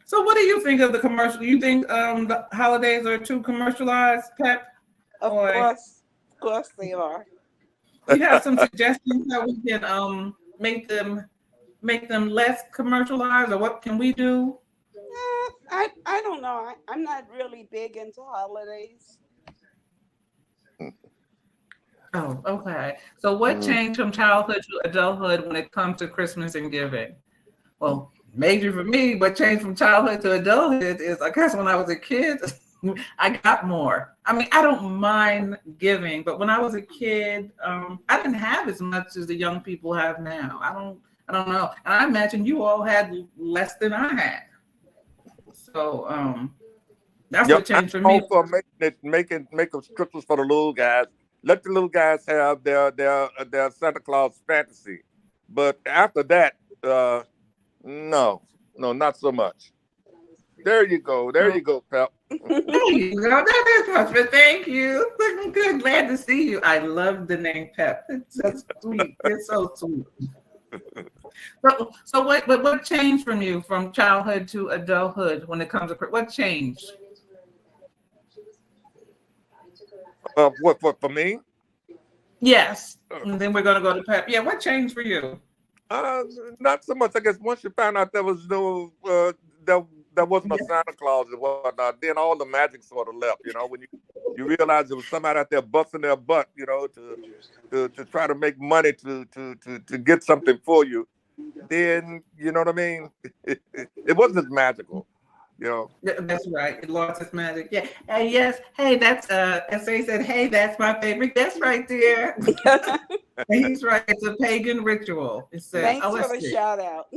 So what do you think of the commercial? You think the holidays are too commercialized, Pep? Of course they are. You have some suggestions that we can make them less commercialized, or what can we do? I don't know. I'm not really big into holidays. Oh, okay. So what changed from childhood to adulthood when it comes to Christmas and giving? Well, major for me, what changed from childhood to adulthood is, I guess, when I was a kid, I got more. I mean, I don't mind giving, but when I was a kid, I didn't have as much as the young people have now. I don't know. And I imagine you all had less than I had. So that's what changed for me. I'm all for making restrictions for the little guys. Let the little guys have their Santa Claus fantasy. But after that, no, not so much. There you go, Pep. There you go. That is perfect. Thank you. Good. Glad to see you. I love the name Pep. It's so sweet. It's so sweet. So what changed from you from childhood to adulthood when it comes to what changed? What for me? Yes. And then we're gonna go to Pep. Yeah, what changed for you? Not so much. I guess once you found out there was no there wasn't a Santa Claus and whatnot, then all the magic sort of left. When you realize there was somebody out there busting their butt, to try to make money to get something for you, then you know what I mean. It wasn't as magical. That's right. It lost its magic. Yeah. Yes. Hey, that's SA said, hey, that's my favorite. That's right there. He's right. It's a pagan ritual. It says, Thanks for the shout out.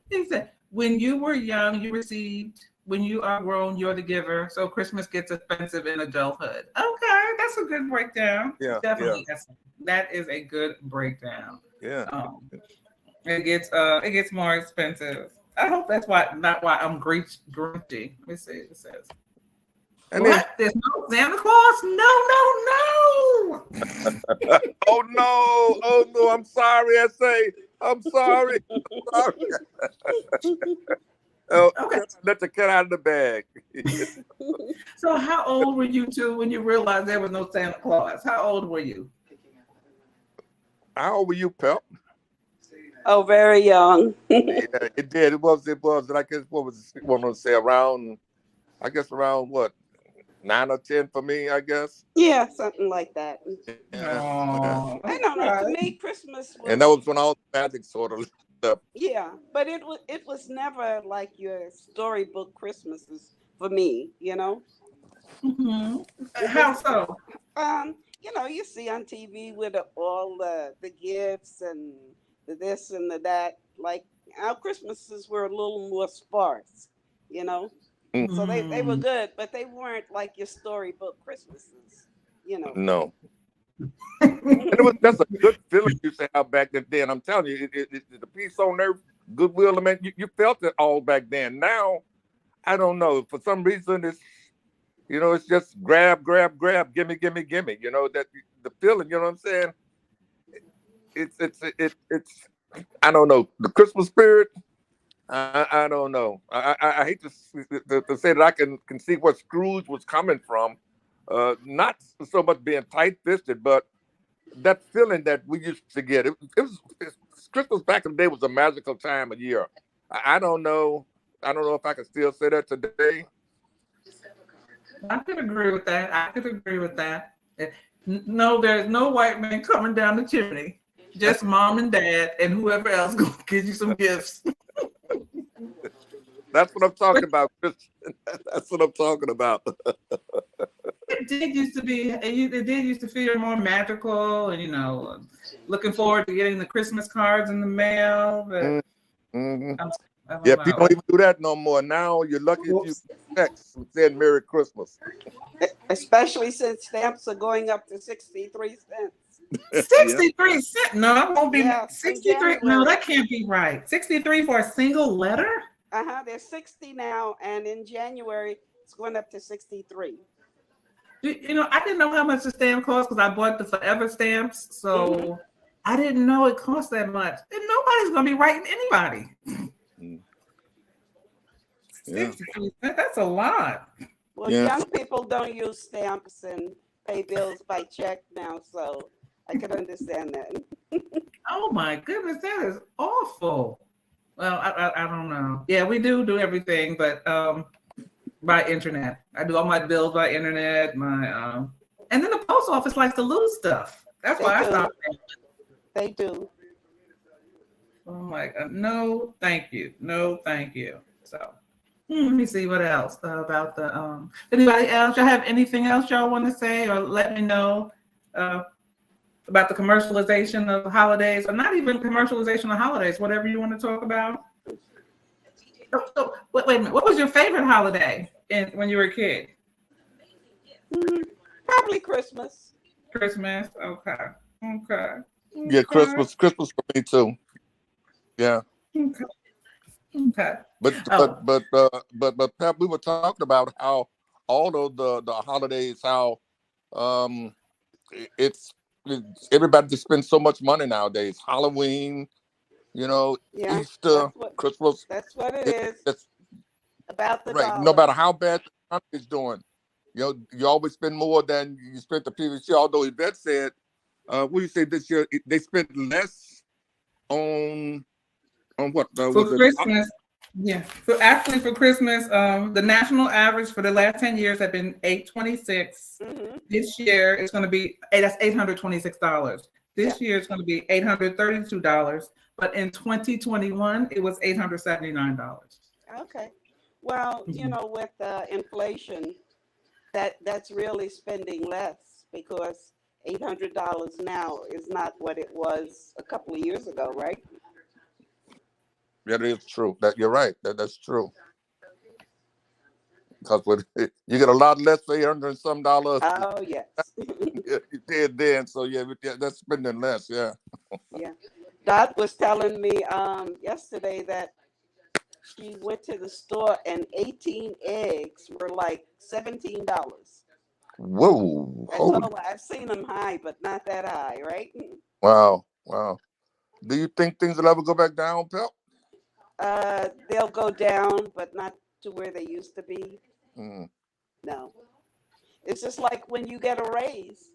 He said, when you were young, you received. When you are grown, you're the giver. So Christmas gets expensive in adulthood. Okay, that's a good breakdown. Yeah, definitely. Yeah. That is a good breakdown. Yeah. It gets more expensive. I hope that's not why I'm grumpy. Let me see. It says, what? There's no Santa Claus? No. Oh no! I'm sorry. I'm sorry. Okay. Let the cat out of the bag. So how old were you two when you realized there was no Santa Claus? How old were you? How old were you, Pep? Oh, very young. Yeah, it did. It was. And I guess what was say around? I guess around what, 9 or 10 for me. I guess. Yeah, something like that. Yeah. I don't know. To me, Christmas was. And that was when all the magic sort of stuff. Yeah, but it was never like your storybook Christmases for me. Hmm. It How was so? you see on TV with all the gifts and the this and the that. Like our Christmases were a little more sparse, you know. Mm, So they were Mm. good, but they weren't like your storybook Christmases, you know. no. And that's a good feeling you say how back then. I'm telling you, the peace on earth, goodwill. I mean, you felt it all back then. Now, I don't know. For some reason, it's just grab, grab, grab, gimme, gimme, gimme. That the feeling. You know what I'm saying? It's. I don't know the Christmas spirit. I don't know. I hate to say that I can see where Scrooge was coming from. Not so much being tight fisted, but that feeling that we used to get. Christmas back in the day was a magical time of year. I don't know. I don't know if I can still say that today. I could agree with that. I could agree with that. No, there's no white man coming down the chimney. Just mom and dad and whoever else gonna give you some gifts. That's what I'm But talking about, Christian. That's what I'm talking about. it did used to be. It did used to feel more magical, and looking forward to getting the Christmas cards in the mail. But Mm-hmm. I don't Yep, you don't know. even do that no more. Now you're lucky if you Whoops. text saying Merry Christmas. Especially since stamps are going up to 63 cents. Yeah. 63 cents. No, that won't be Yeah, in 63. No, January. that can't be right. 63 for a single letter? They're 60 now, and in January it's going up to 63. I didn't know how much the stamp cost because I bought the Forever stamps. Hmm. So I didn't know it cost that much. And nobody's going to be writing anybody. Mm. Yeah. 63 cents, that's a lot. Well, Yeah. young people don't use stamps and pay bills by check now, so I can understand that. Oh my goodness, that is awful. Well, I don't know. Yeah, we do everything, but by internet. I do all my bills by internet. And then the post office likes to lose stuff. That's They why I do. stopped. They do. I'm like, no, thank you, no, thank you. So let me see what else about the. Anybody else? Y'all have anything else y'all want to say, or let me know about the commercialization of holidays, or not even commercialization of holidays, whatever you want to talk about. Wait a minute. What was your favorite holiday when you were a kid? Probably Christmas. Christmas. Okay. Okay. Yeah, Christmas for me too. Yeah. Okay. Okay. But Oh, Pep, we were talking about how all of the holidays, how um it's everybody just spends so much money nowadays. Halloween, Yeah, Easter, Christmas. that's what it It, is. it's About the right. No dollar. matter how bad the country is doing, you always spend more than you spent the previous year. Although Yvette said, what do you say this year? They spent less on what for was it? Christmas. Yeah. So actually, for Christmas, the national average for the last 10 years have been $826. Hmm. This year, it's going to be that's $826. Yeah. This year, it's going to be $832. But in 2021, it was $879. Okay. Well, with inflation, that's really spending less because $800 now is not what it was a couple of years ago, right? That is true. That you're right. That's true. Because you get a lot less for $800 and some dollars. Oh, yes. You did then, so yeah, that's spending less. Yeah. Yeah. Dot was telling me yesterday that she went to the store and 18 eggs were like $17. Whoa! I Holy! told her I've seen them high, but not that high, right? Wow! Wow! Do you think things will ever go back down, Pep? They'll go down, but not to where they used to be. Mm. No. It's just like when you get a raise,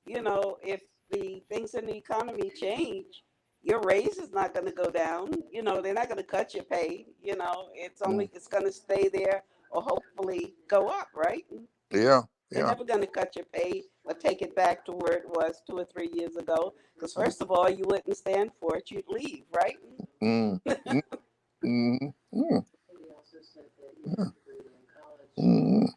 if the things in the economy change, your raise is not going to go down. They're not going to cut your pay. It's going to stay there or hopefully go up, right? Yeah. They're Yeah. never going to cut your pay or take it back to where it was 2 or 3 years ago. Because first of all, you wouldn't stand for it; you'd leave, right? Mm. Mm. Mm. Mm. Mm.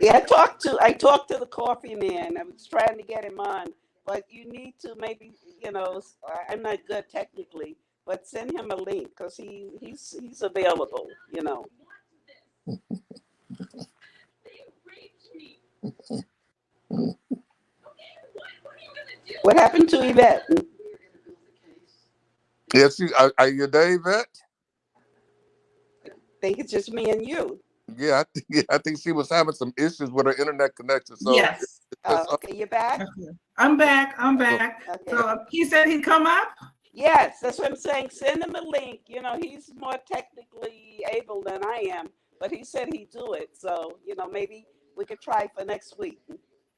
Yeah, I talked to the coffee man. I was trying to get him on, but you need to maybe, I'm not good technically, but send him a link because he's available. What happened to Yvette? Yes, are you there, Yvette? Think it's just me and you. Yeah, I think she was having some issues with her internet connection. So Yes. Okay, you're back. Okay. I'm back. I'm back. Okay. So he said he'd come up. Yes, that's what I'm saying. Send him a link. He's more technically able than I am, but he said he'd do it. So, maybe we could try for next week.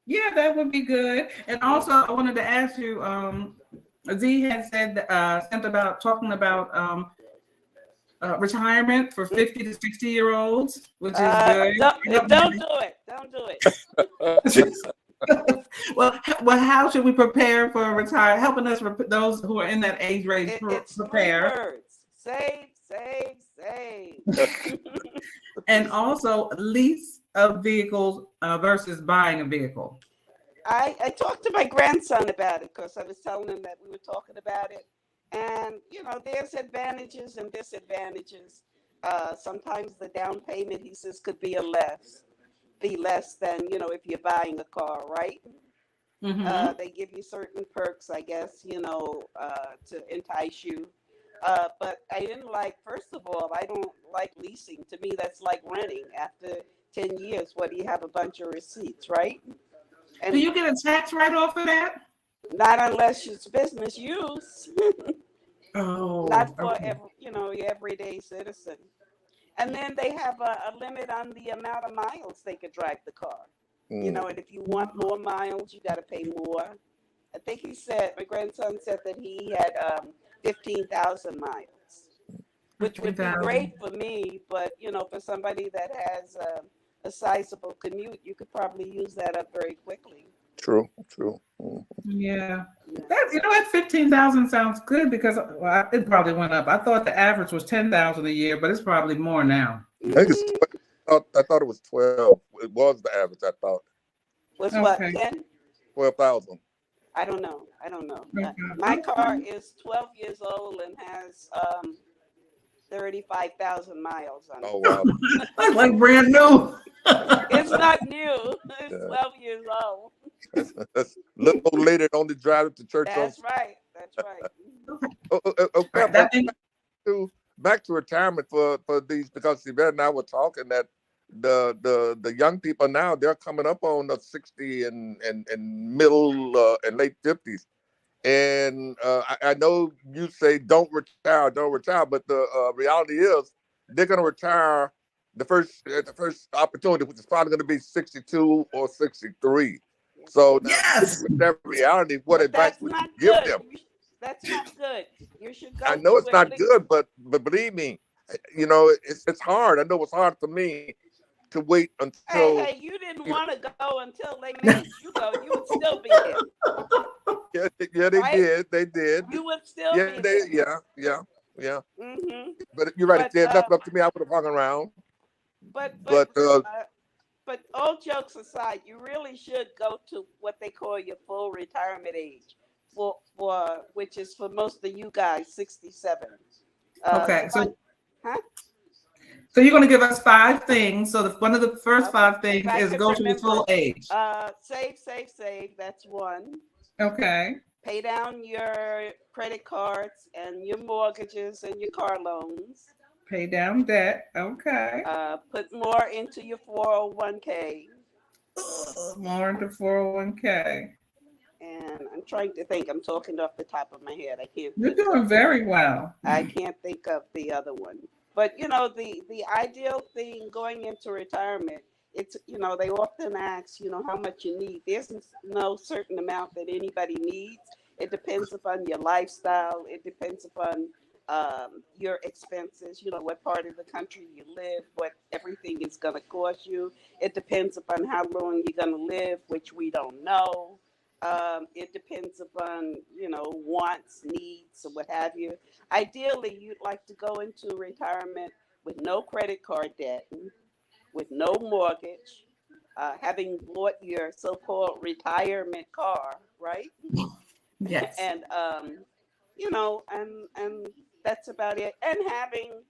Yeah, that would be good. And also, I wanted to ask you. Z had said sent about talking about retirement for 50 to 60-year-olds, which is good. Don't do it. Don't do it. well, how should we prepare for retire? Helping us, those who are in that age range, It's 3 prepare. words. Save, save, save. And also lease of vehicles versus buying a vehicle. I talked to my grandson about it because I was telling him that we were talking about it. And, there's advantages and disadvantages. Sometimes the down payment, he says, could be less than, if you're buying a car, right? Mm-hmm. They give you certain perks, I guess, to entice you. But I didn't first of all, I don't like leasing. To me, that's like renting. After 10 years, what do you have? A bunch of receipts, right? And do you get a tax write-off for that? not unless it's business use. Oh, Not for okay. your everyday citizen. And then they have a limit on the amount of miles they could drive the car. Mm. And if you want more miles, you got to pay more. I think my grandson said that he had 15,000 miles, which would be 15,000. great for me. But, for somebody that has a sizable commute, you could probably use that up very quickly. True. Mm. Yeah. That 15,000 sounds good because it probably went up. I thought the average was 10,000 a year, but it's probably more now. I think it's I thought it was 12. It was the average. I thought Was Okay. what, 10? 12,000. I don't know. Okay. My car is 12 years old and has 35,000 miles on it. Oh wow. That's like brand new. It's not new. It's Yeah. 12 years old. That's little old lady that only drive to church. That's right. That's right. Okay, back to retirement for these, because Yvette and I were talking that the young people now, they're coming up on the 60 and middle and late 50s. And I know you say don't retire, but the reality is they're going to retire the first opportunity, which is probably going to be 62 or 63. So now, Yes. with that reality, what But advice that's would not you give good. them? That's not good. You should go. I know it's to not at least- good, but believe me, it's hard. I know it's hard for me to wait until. Hey, you didn't want to go until they made you go. You would still be there. Yeah, they Right? did. They did. You would still Yeah, be there. yeah. Mm-hmm. But you're right. If But, they had left it up to me, I would have hung around. But all jokes aside, you really should go to what they call your full retirement age, for which is for most of you guys 67. Okay, so So you're going to give us 5 things. So one of the first Okay. 5 things If I is could go to your full remember. age. Save. That's one. Okay. Pay down your credit cards and your mortgages and your car loans. Pay down debt. Okay. Put more into your 401k. More into 401k. And I'm trying to think. I'm talking off the top of my head. I can't. You're think of- doing very well. I can't think of the other one. But the ideal thing going into retirement, it's they often ask how much you need. There's no certain amount that anybody needs. It depends upon your lifestyle. It depends upon your expenses, what part of the country you live, what everything is going to cost you. It depends upon how long you're going to live, which we don't know. It depends upon, wants, needs, or what have you. Ideally, you'd like to go into retirement with no credit card debt, with no mortgage, having bought your so-called retirement car, right? Yes. And and that's about it. And having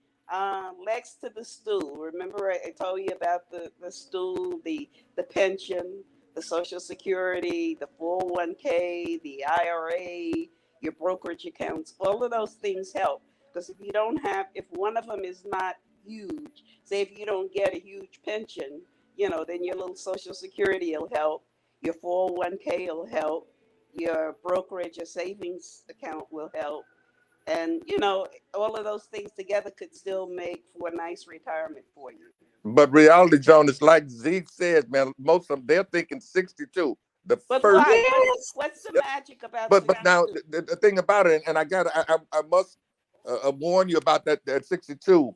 legs to the stool. Remember, I told you about the stool, the pension, the Social Security, the 401k, the IRA, your brokerage accounts. All of those things help, because if one of them is not huge, say if you don't get a huge pension, then your little Social Security will help, your 401k will help, your brokerage or savings account will help. And, all of those things together could still make for a nice retirement for you. But reality, Joan, is like Z said, man. Most of them, they're thinking 62. The But first, why? Yes. What's the magic about but now 62? the thing about it, and I must warn you about that 62.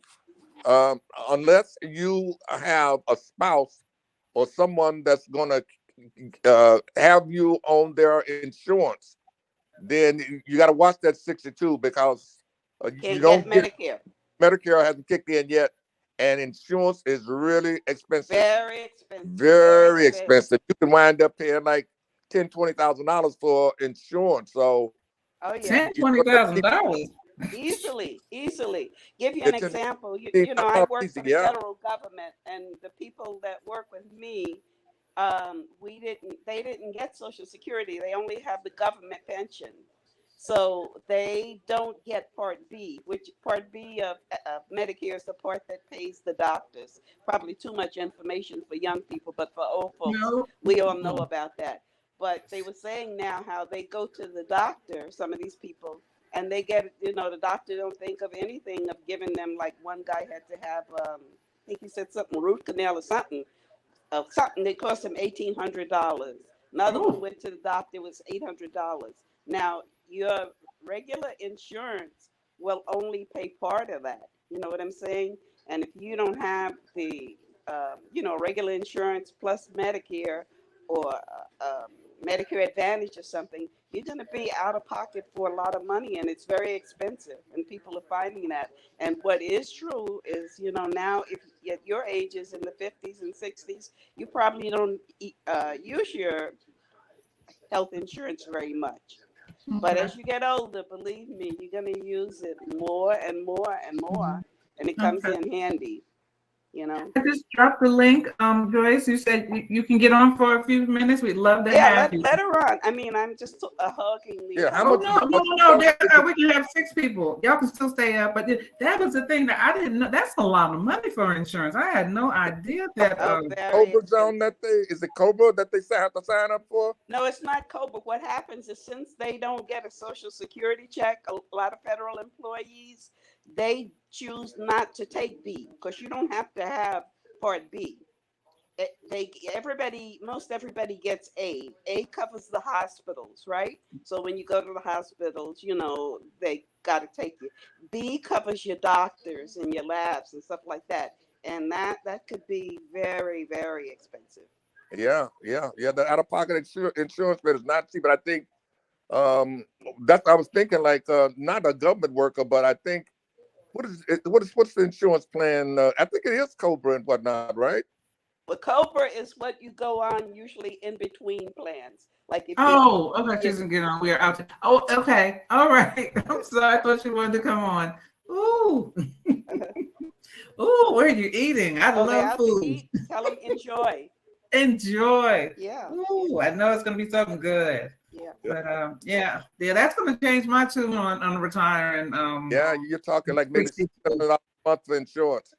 Unless you have a spouse or someone that's gonna have you on their insurance, then you got to watch that 62, because you Can't get don't get Medicare. Medicare hasn't kicked in yet, and insurance is really expensive, Very expensive. Very very expensive. expensive. You can wind up paying like $10,000-$20,000 for insurance. So Oh, yeah. Ten, you twenty know, thousand dollars. Easily, easily. Give you an it's example. I work $10,000 for the yeah. federal government, and the people that work with me, they didn't get Social Security. They only have the government pension. So they don't get Part B, which Part B of Medicare is the part that pays the doctors. Probably too much information for young people, but for old folks, No. we all know about that. But they were saying now how they go to the doctor, some of these people, and they get, the doctor don't think of anything of giving them, like one guy had to have, I think he said something, root canal or something, of something that cost him $1,800. Another one Oh, went to the doctor, was $800. Now, your regular insurance will only pay part of that. You know what I'm saying? And if you don't have the, regular insurance plus Medicare or Medicare Advantage or something, you're going to be out of pocket for a lot of money, and it's very expensive. And people are finding that. And what is true is, now if at your ages in the 50s and 60s, you probably don't use your health insurance very much. But okay. as you get older, believe me, you're going to use it more and more and more, and it comes Okay. in handy, you know. I just dropped the link. Joyce, you said you can get on for a few minutes. We'd love to Yeah, have you. let her run. I mean, I'm just hugging the Yeah, how Oh much? no, no, no! We can have 6 people. Y'all can still stay up, but that was the thing that I didn't know. That's a lot of money for insurance. I had no idea that. very Cobra's on expensive. that thing? Is it Cobra that they have to sign up for? No, it's not COBRA. What happens is, since they don't get a Social Security check, a lot of federal employees, they choose not to take B, because you don't have to have Part B. Most everybody gets A. A covers the hospitals, right? So when you go to the hospitals, they got to take you. B covers your doctors and your labs and stuff like that, and that could be very, very expensive. Yeah. The out-of-pocket insurance rate is not cheap, but I think that's I was thinking, like, not a government worker, but I think what's the insurance plan? I think it is Cobra and whatnot, right? But COBRA is what you go on usually in between plans. Like if you, Oh, okay. She if doesn't get on. We are out. Oh, okay. All right. I'm sorry. I thought you wanted to come on. Ooh, ooh. Where are you eating? I they're love out to food. eat, tell them enjoy. Enjoy. Yeah, Ooh, I know it's gonna be something good. yeah. But yeah, that's gonna change my tune on retiring. Yeah, you're talking like maybe 60. $600 a month for insurance.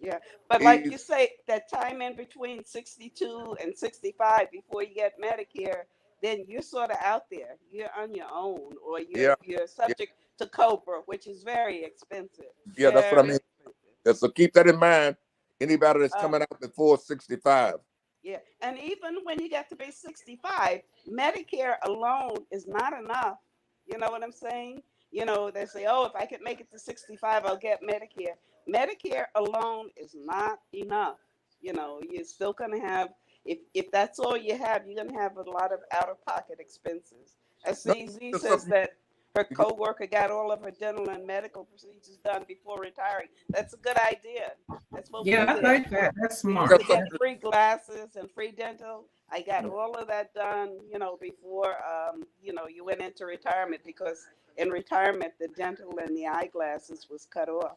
Yeah, but like Easy. you say, that time in between 62 and 65 before you get Medicare, then you're sort of out there. You're on your own, or you're Yeah, you're yeah, subject to COBRA, which is very expensive. yeah. That's what I Very mean. expensive. Yeah, so keep that in mind. Anybody that's Uh, coming out before 65. yeah, and even when you get to be 65, Medicare alone is not enough. You know what I'm saying? You know, they say, oh, if I could make it to 65, I'll get Medicare. Medicare alone is not enough. You know, you're still going to have, if that's all you have, you're going to have a lot of out-of-pocket expenses. As No, CZ that's says something that her coworker got all of her dental and medical procedures done before retiring. That's a good idea. That's what we Yeah, I did. like that. That's We used smart. to get free glasses and free dental. I got all of that done, you know, before, you know, you went into retirement, because in retirement, the dental and the eyeglasses was cut off.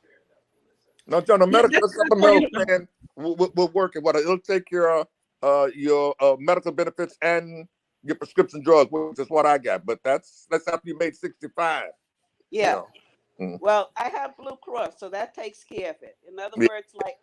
No, John, the Yeah, medical that's good for supplemental you. plan will work. What it'll take your medical benefits and your prescription drugs, which is what I got. But that's after you made 65. You Yeah. know. Mm. Well, I have Blue Cross, so that takes care of it. In other Yeah. words, like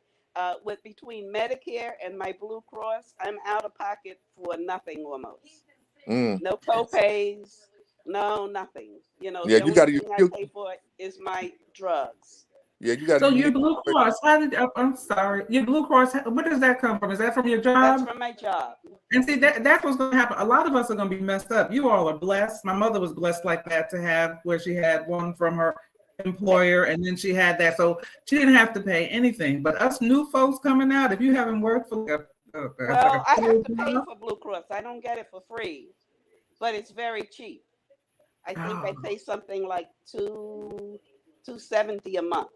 with between Medicare and my Blue Cross, I'm out of pocket for nothing almost. Mm. No co-pays, no nothing. You know, Yeah, the you only got to thing I you, pay for is my drugs. yeah, you got So to your use. Blue Cross, how did I'm sorry, your Blue Cross, where does that come from? Is that from your That's job? from my job. And see, that's what's going to happen. A lot of us are going to be messed up. You all are blessed. My mother was blessed like that, to have where she had one from her employer, and then she had that, so she didn't have to pay anything. But us new folks coming out, if you haven't worked for Well, I have to pay job, for Blue Cross. I don't get it for free, but it's very cheap. I think I oh, pay something like $270 a month.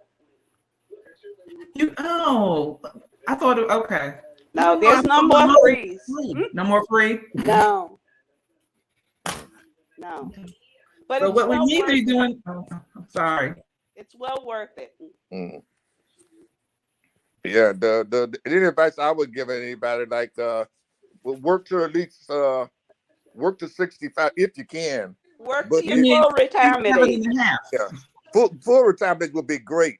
I thought okay. No, No, I there's no thought more no, freeze. no more free. No, no. But So it's what we well need to worth be it. doing, I'm sorry. It's well worth it. Mm. Yeah, the any advice I would give anybody, like work to at least work to 65 if you can. Work But to You your if, mean full retirement 7 age. and a half. yeah, full retirement would be great.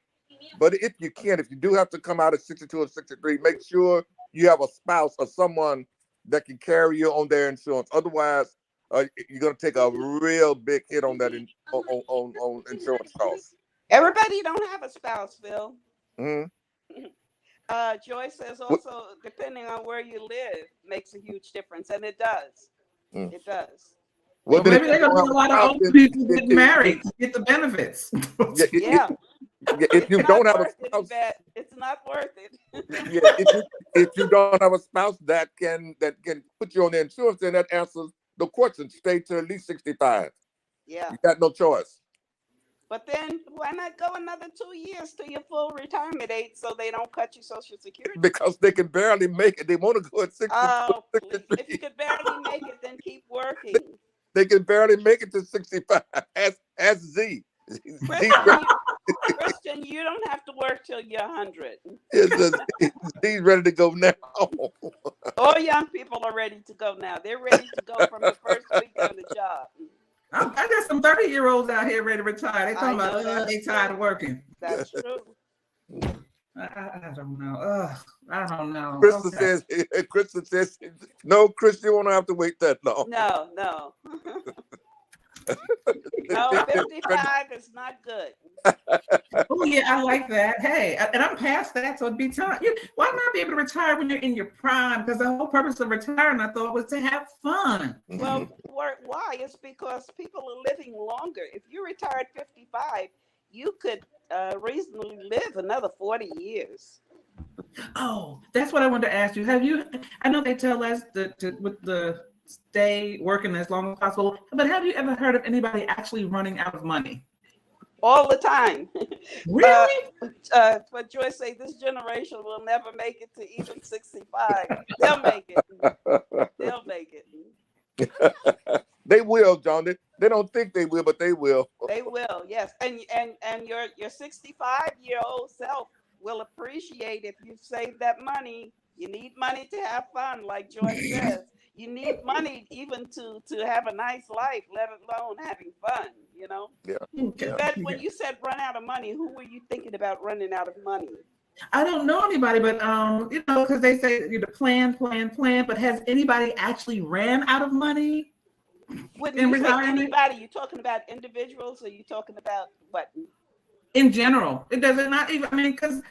But if you can, if you do have to come out at 62 or 63, make sure you have a spouse or someone that can carry you on their insurance. Otherwise, you're going to take a real big hit on that on insurance costs. Everybody don't have a spouse, Phil. Mm-hmm. Joy says also, depending on where you live, makes a huge difference, and it does. Mm. It does. Well, Well, then if maybe you they're going don't to have need a a lot of spouse, old people then, getting married to get the benefits. yeah, Yeah, if you it's don't not have a worth it, spouse, Yvette. It's not worth it. yeah, if you don't have a spouse that can put you on the insurance, then that answers the question. Stay to at least 65. Yeah. You got no choice. But then why not go another 2 years to your full retirement age so they don't cut your Social Security? Because they can barely make it. They want to go at 62, Oh, please. 63. If you could barely make it, then keep working. They can barely make it to 65. Ask Z. Christian, you don't have to work till you're 100. He's ready to go now. All young people are ready to go now. They're ready to go from the first week on the job. I got some 30-year-olds out here ready to retire. They talking I know about they that's tired true. of working. That's true. I don't know. Ugh, I don't know. Kristen says, no, Chris, you won't have to wait that long. No. No, 55 is not good. Oh yeah, I like that. Hey, and I'm past that, so it'd be time. Why not be able to retire when you're in your prime? Because the whole purpose of retiring, I thought, was to have fun. Well, why? It's because people are living longer. If you retire at 55, you could reasonably live another 40 years. Oh, that's what I wanted to ask you. I know they tell us to stay working as long as possible, but have you ever heard of anybody actually running out of money? All the time. Really? But Joyce say this generation will never make it to even 65. They'll make it. They'll make it. They will, John. They don't think they will, but they will. They will, yes. And your 65-year-old self will appreciate if you've saved that money. You need money to have fun, like Joyce says. You need money even to have a nice life, let alone having fun, you know? Yeah. Okay. But when you said run out of money, who were you thinking about running out of money? I don't know anybody, but because they say plan, but has anybody actually ran out of money? When In you say retirement? anybody, you talking about individuals, or you talking about what? In general, it does not even. I mean, because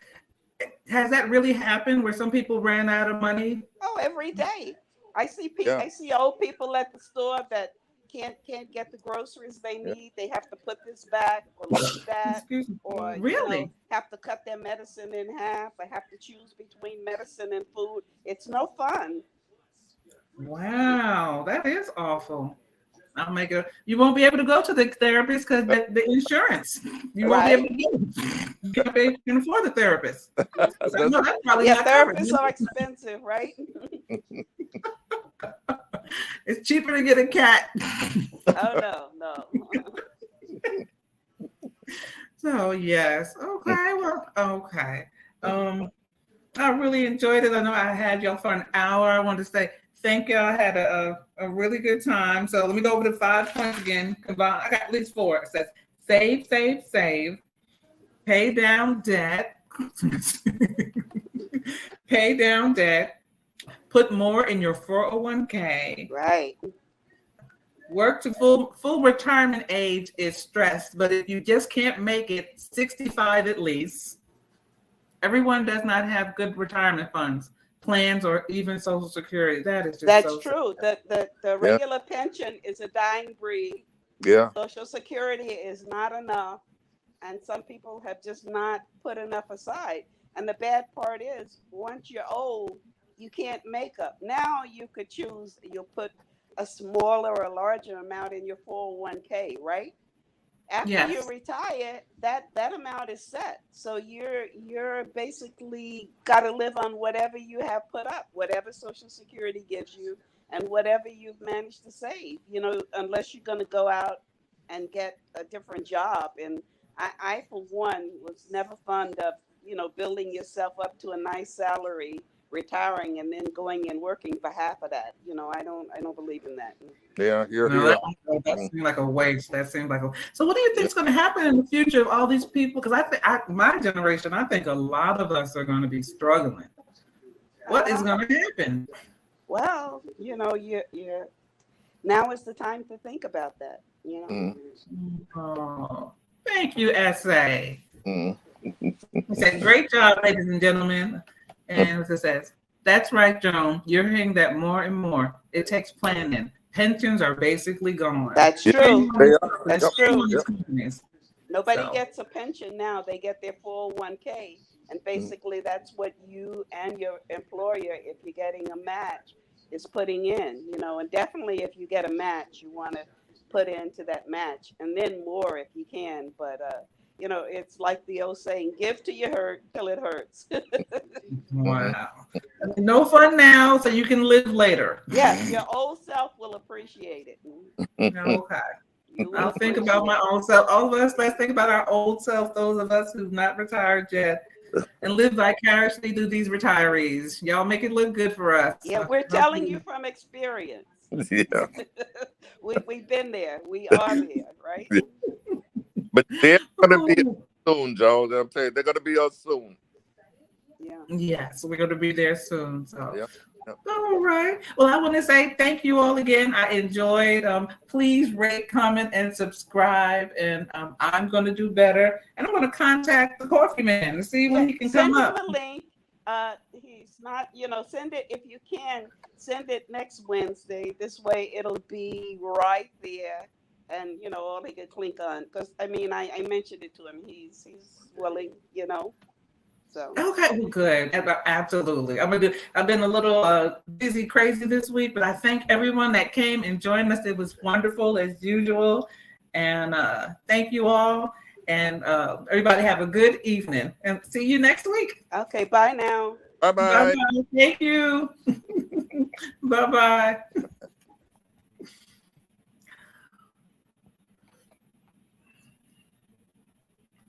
has that really happened where some people ran out of money? Oh, every day. I see people. Yeah. I see old people at the store that can't get the groceries they need. They have to put this back or leave that, Excuse me. or Really? have to cut their medicine in half, or have to choose between medicine and food. It's no fun. Wow, that is awful. I'll make a. You won't be able to go to the therapist because the insurance. You won't be able Right? to get it. You can't pay for the therapist. So, no, that's probably Yeah, not covered. therapists are expensive, right? It's cheaper to get a cat. Oh no. So yes, okay, well, okay. I really enjoyed it. I know I had y'all for an hour. I want to say thank you. I had a really good time. So let me go over the 5 points again. Combine. I got at least 4. It says save, save, save, pay down debt, pay down debt, put more in your 401k. Right. Work to full retirement age is stressed, but if you just can't make it 65 at least, everyone does not have good retirement funds, plans, or even Social Security. That is just That's so true. The regular pension is a dying breed. Yeah. Social Security is not enough, and some people have just not put enough aside. And the bad part is, once you're old, you can't make up. Now you could choose. You'll put a smaller or a larger amount in your 401k, right? After Yes. you retire, that amount is set. So you're basically got to live on whatever you have put up, whatever Social Security gives you, and whatever you've managed to save. Unless you're going to go out and get a different job. And I for one, was never fond of building yourself up to a nice salary, retiring, and then going and working for half of that. I don't believe in that. Yeah. No, that seemed like a waste. That seemed like a. So, what do you think is going to happen in the future of all these people? Because I think my generation, I think a lot of us are going to be struggling. What is going to happen? Well, you now is the time to think about that. Oh, thank you, SA. Mm. He said, "Great job, ladies and gentlemen." And it says, "That's right, Joan. You're hearing that more and more. It takes planning. Pensions are basically gone." That's true. That's true. Nobody gets a pension now. They get their 401k. And basically that's what you and your employer, if you're getting a match, is putting in, and definitely if you get a match, you want to put into that match, and then more if you can. But, it's like the old saying, give till you hurt till it hurts. Wow. No fun now, so you can live later. Yes, your old self will appreciate it. Okay. I'll think about my own self. All of us, let's think about our old self, those of us who've not retired yet, and live vicariously through these retirees. Y'all make it look good for us. Yeah, we're telling you from experience. Yeah. We've been there. We are there, right? But they're going to be soon, Jones. I'm telling you, they're going to be us soon. Yeah. Yes, we're going to be there soon. So. Yep. All right. Well, I want to say thank you all again. I enjoyed. Please rate, comment, and subscribe. And I'm going to do better. And I'm going to contact the coffee man to see when he can come up. Send him a link. He's not, send it if you can. Send it next Wednesday. This way it'll be right there. And, all he could clink on. Because, I mentioned it to him. He's willing, So. Okay, well, good. Absolutely. I've been a little busy, crazy this week, but I thank everyone that came and joined us. It was wonderful as usual. And thank you all. And everybody have a good evening. And see you next week. Okay, bye now. Bye-bye. Bye-bye. Thank you. Bye-bye.